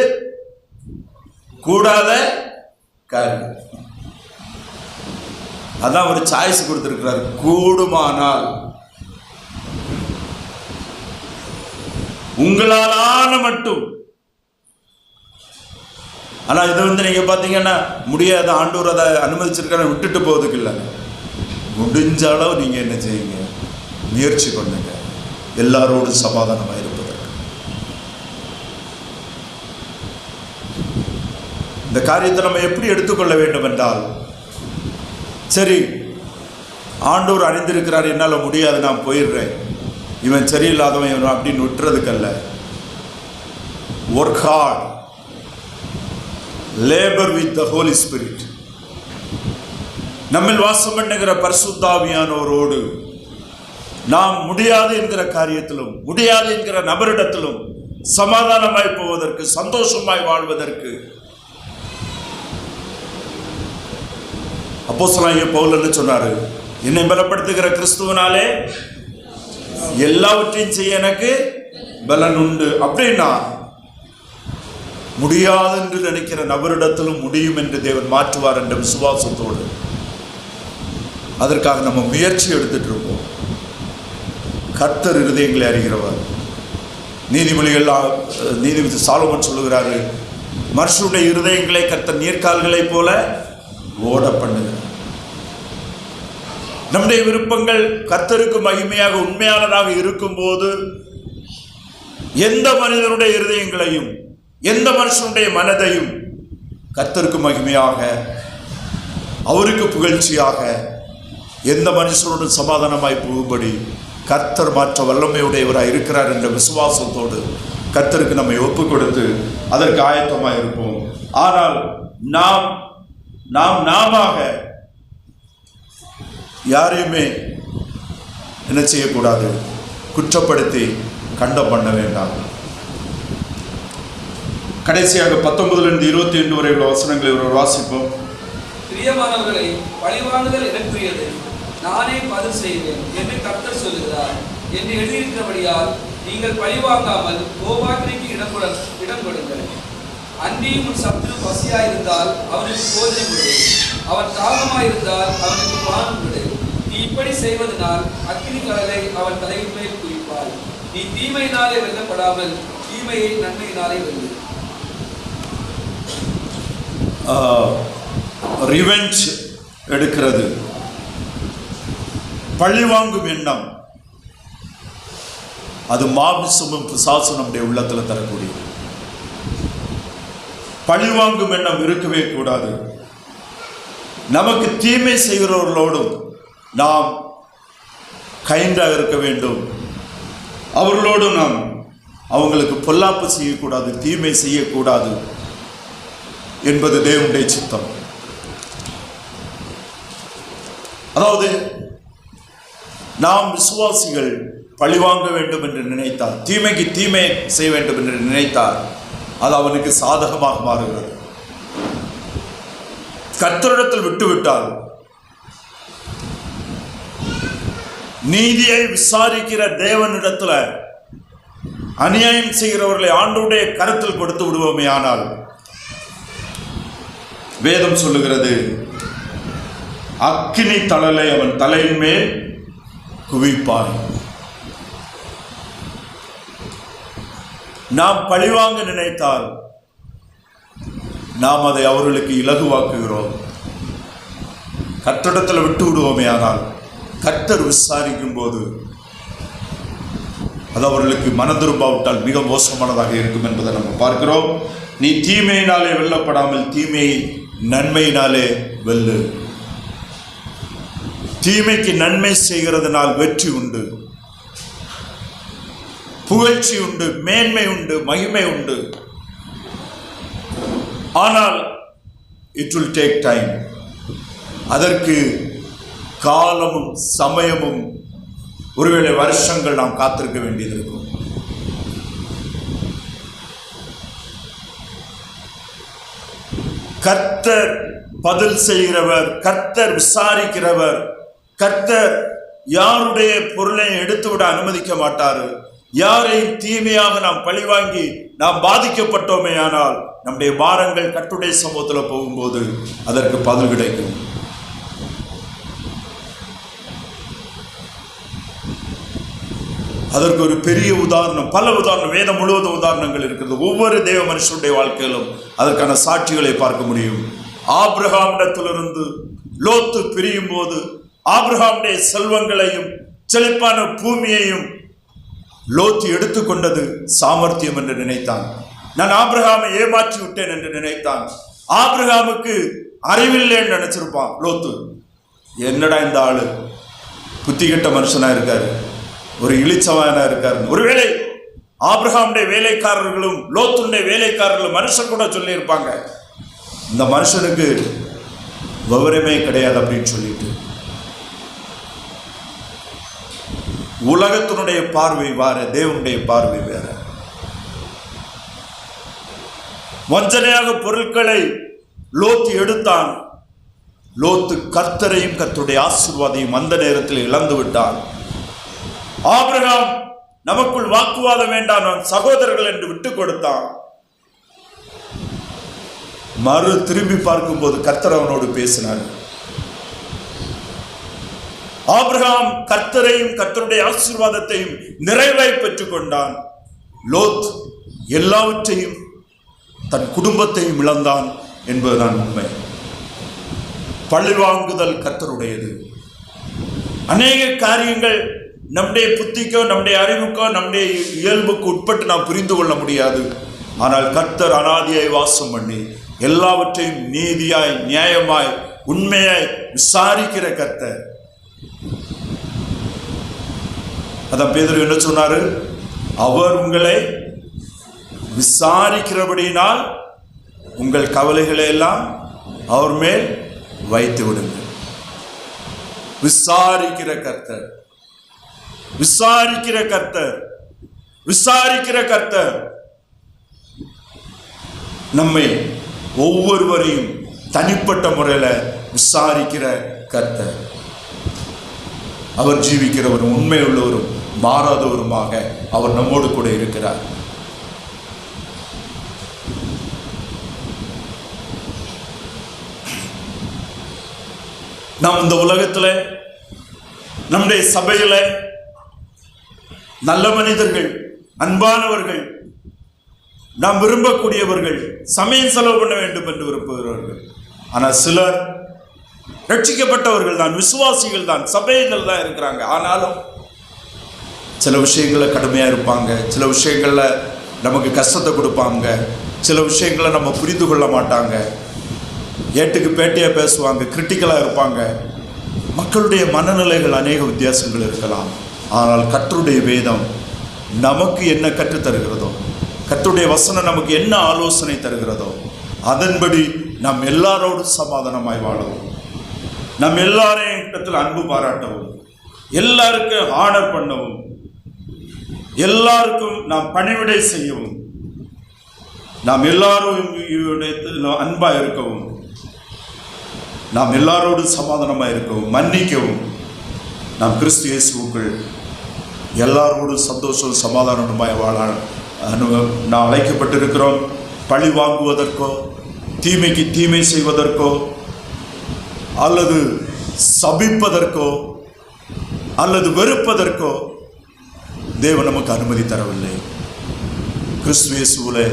கூடாத காரியம். அதான் ஒரு சாய்ஸ் கொடுத்திருக்கிறார். கூடுமானால் உங்களாலான மட்டும். ஆனா இது நீங்க பாத்தீங்கன்னா முடியாத, ஆண்டவர் அதை அனுமதிச்சிருக்காரு, விட்டுட்டு போவதுக்கு இல்லை. முடிஞ்ச அளவு நீங்க என்ன செய்யுங்க, முயற்சி பண்ணுங்க எல்லாரோடும் சமாதானமாக இருப்பதற்கு. இந்த காரியத்தை நம்ம எப்படி எடுத்துக்கொள்ள வேண்டும் என்றால், சரி ஆண்டவர் அறிந்திருக்கிறார், என்னால் முடியாது, நான் போயிடுறேன், இவன் சரியில்லாதவன் இவன் அப்படின்னு விட்டுறதுக்கல்ல. Work hard, labour with the Holy Spirit. நம்மில் வாசம் பண்ணுகிற பரிசுத்த ஆவியானவரோடு நாம் முடியாது என்கிற காரியத்திலும், முடியாது என்கிற நபரிடத்திலும் சமாதானமாய் போவதற்கு, சந்தோஷமாய் வாழ்வதற்கு அப்போஸ்தலனாகிய பவுல் என்ன சொன்னாரு? என்னை பலப்படுத்துகிற கிறிஸ்துவனாலே எல்லாவற்றையும் செய்ய எனக்கு பலன் உண்டு. அப்படின்னா முடியாது என்று நினைக்கிற நபரிடத்திலும் முடியும் என்று தேவன் மாற்றுவார் என்ற விசுவாசத்தோடு அதற்காக நம்ம முயற்சி எடுத்துட்டு இருப்போம். கர்த்தர் இருதயங்களை அறிகிறவர். நீதிபதி சாலமோன் சொல்லுகிறாரு, மனுஷனுடைய இருதயங்களை கர்த்தர் நீர்க்கால்களை போல ஓட பண்ணுகிறார். நம்முடைய விருப்பங்கள் கர்த்தருக்கு மகிமையாக உண்மையானதாக இருக்கும்போது எந்த மனிதனுடைய இருதயங்களையும், எந்த மனுஷனுடைய மனதையும் கர்த்தருக்கு மகிமையாக, அவருக்கு புகழ்ச்சியாக, எந்த மனுஷனோடு சமாதானமாய் போகும்படி கர்த்தர் மாற்ற வல்லமையுடையவராக இருக்கிறார் என்ற விசுவாசத்தோடு கர்த்தருக்கு நம்மை ஒப்பு கொடுத்து அதற்கு ஆயத்தமாக இருப்போம். ஆனால் நாம யாரையுமே என்ன செய்யக்கூடாது, குற்றப்படுத்தி கண்டம் பண்ண வேண்டாம். கடைசியாக 19 இருந்து 22 வரை உள்ள வசனங்களை ஒரு வாசிப்போம். பிரியமானவர்களை, பழிவாங்குதல் எனக்குரியது, நானே பதில் செய்வேன் என்று கர்த்தர் சொல்லுகிறார் என்று எழுதியிருக்கிறபடியால் நீங்கள் பழிவாங்காமல் கோபாக்கினைக்கு இடம் கொடுங்கள். அன்றியும் உன் சத்துரு பசியாயிருந்தால் அவனுக்கு போஜனம் கொடு, அவன் தாகமாயிருந்தால் அவனுக்கு பானம் கொடு. நீ இப்படி செய்வதனால் அக்கினி கடலை அவன் தலையின் மேல் குவிப்பாய். நீ தீமையினாலே வெல்லப்படாமல் தீமையை நன்மையினாலே வெல்லு. ரிவெஞ்ச் எடுக்கிறது, பழிவாங்கும் எண்ணம், அது மாமிசமும் பிசாசும் நம்முடைய உள்ளத்தில் தரக்கூடியது. பழிவாங்கும் எண்ணம் இருக்கவே கூடாது. நமக்கு தீமை செய்கிறவர்களோடும் நாம் கைண்டாக இருக்க வேண்டும். அவர்களோடு நாம் அவங்களுக்கு பொல்லாப்பு செய்யக்கூடாது, தீமை செய்யக்கூடாது. என்பது தேவனுடைய சித்தம். அதாவது நாம் விசுவாசிகள் பழிவாங்க வேண்டும் என்று நினைத்தார், தீமைக்கு தீமை செய்ய வேண்டும் என்று நினைத்தார், அது அவனுக்கு சாதகமாக மாறுகிறது. கர்த்தரிடத்தில் விட்டுவிட்டால் நீதியை விசாரிக்கிற தேவனிடத்துல அநியாயம் செய்கிறவர்களை ஆண்டவருடைய கரத்தில் கொடுத்து விடுவோமே ஆனால், வேதம் சொல்லுகிறது, அக்கினி தழலை அவன் தலையின் மேல் குவிப்பான். நாம் பழிவாங்க நினைத்தால் நாம் அதை அவர்களுக்கு இலகுவாக்குகிறோம். கர்த்தரிடத்தில் விட்டு விடுவோமே ஆனால், கர்த்தர் விசாரிக்கும் போது அது அவர்களுக்கு மனதிரும்பாவிட்டால் மிக மோசமானதாக இருக்கும் என்பதை நம்ம பார்க்கிறோம். நீ தீமையினாலே வெல்லப்படாமல் தீமையை நன்மையினாலே வெல்லு. தீமைக்கு நன்மை செய்கிறதுனால் வெற்றி உண்டு, புகழ்ச்சி உண்டு, மேன்மை உண்டு, மகிமை உண்டு. ஆனால் இட் வில் டேக் டைம். அதற்கு காலமும் சமயமும் ஒருவேளை வருஷங்கள் நாம் காத்திருக்க வேண்டியது இருக்கும். கர்த்தர் பதில் செய்கிறவர், கர்த்தர் விசாரிக்கிறவர். கர்த்தர் யாருடைய பொருளை எடுத்துவிட அனுமதிக்க மாட்டாரு. யாரையும் தீமையாக நாம் பழிவாங்கி நாம் பாதிக்கப்பட்டோமே ஆனால் நம்முடைய பாரங்கள் கர்த்தருடைய சமூகத்தில் போகும்போது அதற்கு பதில் கிடைக்கும். அதற்கு ஒரு பெரிய உதாரணம், பல உதாரணம், வேதம் முழுவதும் உதாரணங்கள் இருக்கிறது. ஒவ்வொரு தேவ மனுஷனுடைய வாழ்க்கையிலும் அதற்கான சாட்சிகளை பார்க்க முடியும். ஆபிரகாமிடத்திலிருந்து லோத்து பிரியும் போது ஆபிரகாமுடைய செல்வங்களையும் செழிப்பான பூமியையும் லோத்து எடுத்துக்கொண்டது சாமர்த்தியம் என்று நினைத்தான். நான் ஆபிரகாமை ஏமாற்றி விட்டேன் என்று நினைத்தான். ஆபிரகாமுக்கு அறிவில்லைன்னு நினைச்சிருப்பான் லோத்து. என்னடா இந்த ஆளு புத்தி கெட்ட மனுஷனா இருக்காரு, ஒரு இளிச்சவானா இருக்காரு. ஒருவேளை ஆபிரகாமுடைய வேலைக்காரர்களும் லோத்துடைய வேலைக்காரர்களும் மனுஷன் கூட சொல்லி இருப்பாங்க, இந்த மனுஷனுக்கு விவரமே கிடையாது அப்படின்னு சொல்லிட்டு. உலகத்தினுடைய பார்வை வேற, தேவனுடைய பார்வை வேற. வஞ்சனையாக பொருட்களை லோத்து எடுத்தான். லோத்து கர்த்தரையும் கர்த்தருடைய ஆசீர்வாதையும் அந்த நேரத்தில் இழந்து விட்டான். ஆபிரகாம் நமக்குள் வாக்குவாதம் வேண்டாம், நான் சகோதரர்கள் என்று விட்டு கொடுத்தான். மறு திரும்பி பார்க்கும்போது கர்த்தர் அவனோடு பேசினார். ஆபிரகாம் கர்த்தரையும் கர்த்தருடைய ஆசீர்வாதத்தையும் நிறைவாய் பெற்றுக் கொண்டான். லோத் எல்லாவற்றையும் தன் குடும்பத்தையும் இழந்தான் என்பதுதான் உண்மை. பழிவாங்குதல் கர்த்தருடையது. அநேக காரியங்கள் நம்முடைய புத்திக்கோ நம்முடைய அறிவுக்கோ நம்முடைய இயல்புக்கு உட்பட்டு நாம் புரிந்து கொள்ள முடியாது. ஆனால் கர்த்தர் அனாதியாய் வாசம் பண்ணி எல்லாவற்றையும் நீதியாய் நியாயமாய் உண்மையாய் விசாரிக்கிற கர்த்தர். அதான் பேதுரு என்ன சொன்னாரு, அவர் உங்களை விசாரிக்கிறபடியினால் உங்கள் கவலைகளை எல்லாம் அவர் மேல் வைத்து விடுங்கள். விசாரிக்கிற கர்த்தர், விசாரிக்கிற கர்த்தர், விசாரிக்கிற கர்த்தர் நம்மை ஒவ்வொருவரையும் தனிப்பட்ட முறையில் விசாரிக்கிற கர்த்தர். அவர் ஜீவிக்கிறவரும் உண்மை உள்ளவரும் மாறாதவருமாக அவர் நம்மோடு கூட இருக்கிறார். நாம் இந்த உலகத்தில் நம்முடைய சபையில் நல்ல மனிதர்கள், அன்பானவர்கள், நாம் விரும்பக்கூடியவர்கள், சமயம் செலவு பண்ண வேண்டும் என்று விரும்புகிறவர்கள். ஆனால் சிலர் ரட்சிக்கப்பட்டவர்கள் தான், விசுவாசிகள் தான், சபைகள் தான் இருக்கிறாங்க. ஆனாலும் சில விஷயங்களில் கடுமையாக இருப்பாங்க, சில விஷயங்களில் நமக்கு கஷ்டத்தை கொடுப்பாங்க, சில விஷயங்களை நம்ம புரிந்து கொள்ள மாட்டாங்க, ஏட்டுக்கு பேட்டியாக பேசுவாங்க, கிரிட்டிக்கலாக இருப்பாங்க. மக்களுடைய மனநிலைகள் அநேக வித்தியாசங்கள் இருக்கலாம். ஆனால் கர்த்தருடைய வேதம் நமக்கு என்ன கற்றுத் தருகிறதோ, கர்த்தருடைய வசனம் நமக்கு என்ன ஆலோசனை தருகிறதோ அதன்படி நாம் எல்லாரோடு சமாதானமாய் வாழவும், நம் எல்லாரையும் இடத்தில் அன்பு பாராட்டவும், எல்லாருக்கும் ஆனர் பண்ணவும், எல்லாருக்கும் நாம் பணிவிடை செய்யவும், நாம் எல்லாரும் அன்பா இருக்கவும், நாம் எல்லாரோடு சமாதானமாக இருக்கவும், மன்னிக்கவும், நாம் கிறிஸ்து இயேசுவுக்குள் எல்லாரோடு சந்தோஷம் சமாதானமாய் வாழ நாம் அழைக்கப்பட்டிருக்கிறோம். பழி வாங்குவதற்கோ, தீமைக்கு தீமை செய்வதற்கோ, அல்லது சபிப்பதற்கோ, அல்லது வெறுப்பதற்கோ தேவன் நமக்கு அனுமதி தரவில்லை. கிறிஸ்து இயேசுவிலே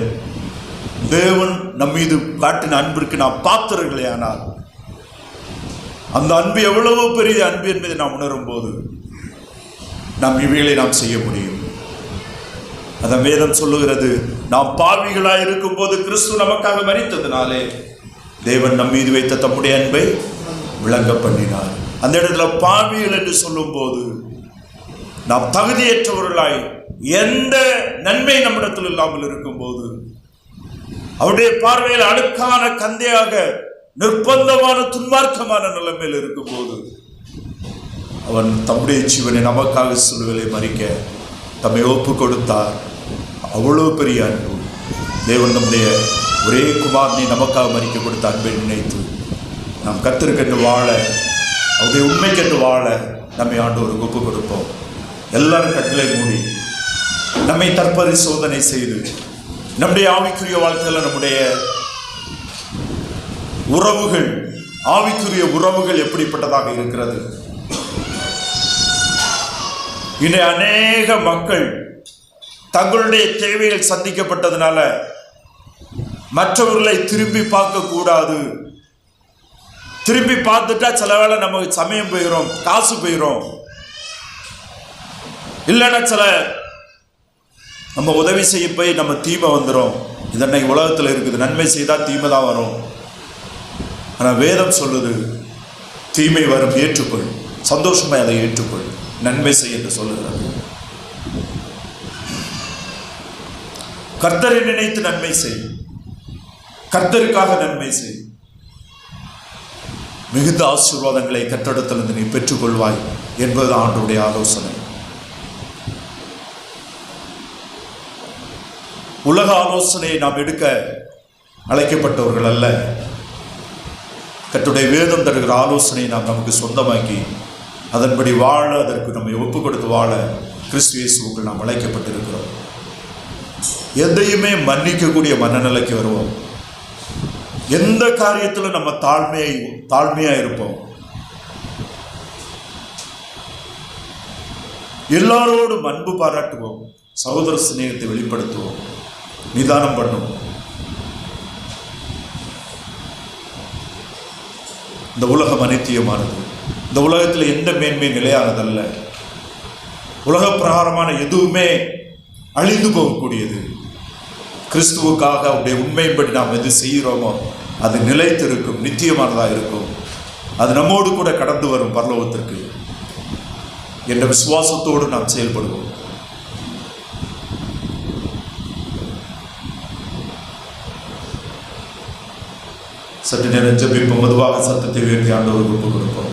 தேவன் நம் மீது காட்டின அன்பிற்கு நாம் பாத்திரர்களே. ஆனால் அந்த அன்பு எவ்வளவு பெரிய அன்பு என்பதை நாம் உணரும் போது நாம் இவைகளை நாம் செய்ய முடியும். அதான் வேதம் சொல்லுகிறது, நாம் பாவிகளாய் இருக்கும் போது கிறிஸ்து நமக்காக மரித்ததினாலே தேவன் நம் மீது வைத்த தம்முடைய அன்பை விளங்க பண்ணினார். அந்த இடத்துல பாவிகள் என்று சொல்லும் போது நாம் தகுதியற்றவர்களாய் எந்த நன்மை நம்மிடத்தில் இல்லாமல் இருக்கும் போது, அவருடைய பார்வையில் அழுக்கான கந்தையாக நிர்பந்தமான துன்மார்க்கமான நிலைமையில் இருக்கும் போது அவன் தம்முடைய ஜீவனை நமக்காக சிலுவையிலே மரிக்க தம்மை ஒப்பு கொடுத்தார். அவ்வளோ பெரிய அன்பு. தேவன் நம்முடைய ஒரே குமாரனை நமக்காக மரிக்க கொடுத்த அன்பை நினைத்து நாம் கர்த்தருக்கென்று வாழ, அவருடைய உண்மைக்கென்று வாழ நம்மை ஆண்டவருக்கு ஒப்பு கொடுப்போம். எல்லாரும் கட்டளை மூடி நம்மை தற்பரிசோதனை செய்து நம்முடைய ஆவிக்குரிய வாழ்க்கையில் நம்முடைய உறவுகள், ஆவிக்குரிய உறவுகள் எப்படிப்பட்டதாக இருக்கிறது? இன்றைய அநேக மக்கள் தங்களுடைய தேவைகள் சந்திக்கப்பட்டதுனால மற்றவர்களை திரும்பி பார்க்க கூடாது. திரும்பி பார்த்துட்டா சில வேளை நமக்கு சமயம் போயிடும், காசு போயிடும், இல்லைன்னா சில நம்ம உதவி செய்ய போய் நம்ம தீமை வந்துடும். இதனை உலகத்தில் இருக்குது, நன்மை செய்தால் தீமை தான் வரும். ஆனால் வேதம் சொல்லுது, தீமை வரும் ஏற்றுக்கொள், சந்தோஷமாய் அதை ஏற்றுக்கொள், நன்மை செய் என்று சொல்லுகிறது. கர்த்தரை நினைத்து நன்மை செய், கர்த்தருக்காக நன்மை செய். மிகுந்த ஆசீர்வாதங்களை கர்த்தரிடத்திலிருந்து நீ பெற்றுக்கொள்வாய் என்பது ஆண்டவருடைய ஆலோசனை. உலக ஆலோசனையை நாம் எடுக்க அழைக்கப்பட்டவர்கள் அல்ல. கர்த்தருடைய வேதம் தருகிற ஆலோசனையை நாம் நமக்கு சொந்தமாக்கி அதன்படி வாழ, அதற்கு நம்மை ஒப்பு கொடுத்து வாழ கிறிஸ்து இயேசுவுக்குள் நாம் அழைக்கப்பட்டிருக்கிறோம். எதையுமே மன்னிக்கக்கூடிய மனநிலைக்கு வருவோம். எந்த காரியத்திலும் நம்ம தாழ்மையா இருப்போம். எல்லாரோடும் அன்பு பாராட்டுவோம், சகோதர சிநேகத்தை வெளிப்படுத்துவோம், நிதானம் பண்ணுவோம். இந்த உலகம் அனித்தியமானது. இந்த உலகத்தில் எந்த மேன்மை நிலையானதல்ல. உலக பிரகாரமான எதுவுமே அழிந்து போகக்கூடியது. கிறிஸ்துவுக்காக அவருடைய உண்மையின்படி நாம் எது செய்கிறோமோ அது நிலைத்திருக்கும், நித்தியமானதாக இருக்கும். அது நம்மோடு கூட கடந்து வரும் பரலோகத்திற்கு என்ற விசுவாசத்தோடு நாம் செயல்படுவோம். சற்று நேரம் ஜெபிப்போம். மெதுவாக சத்தத்தை உயர்த்தி ஆண்டவருக்கு ஒப்புக் கொடுப்போம்.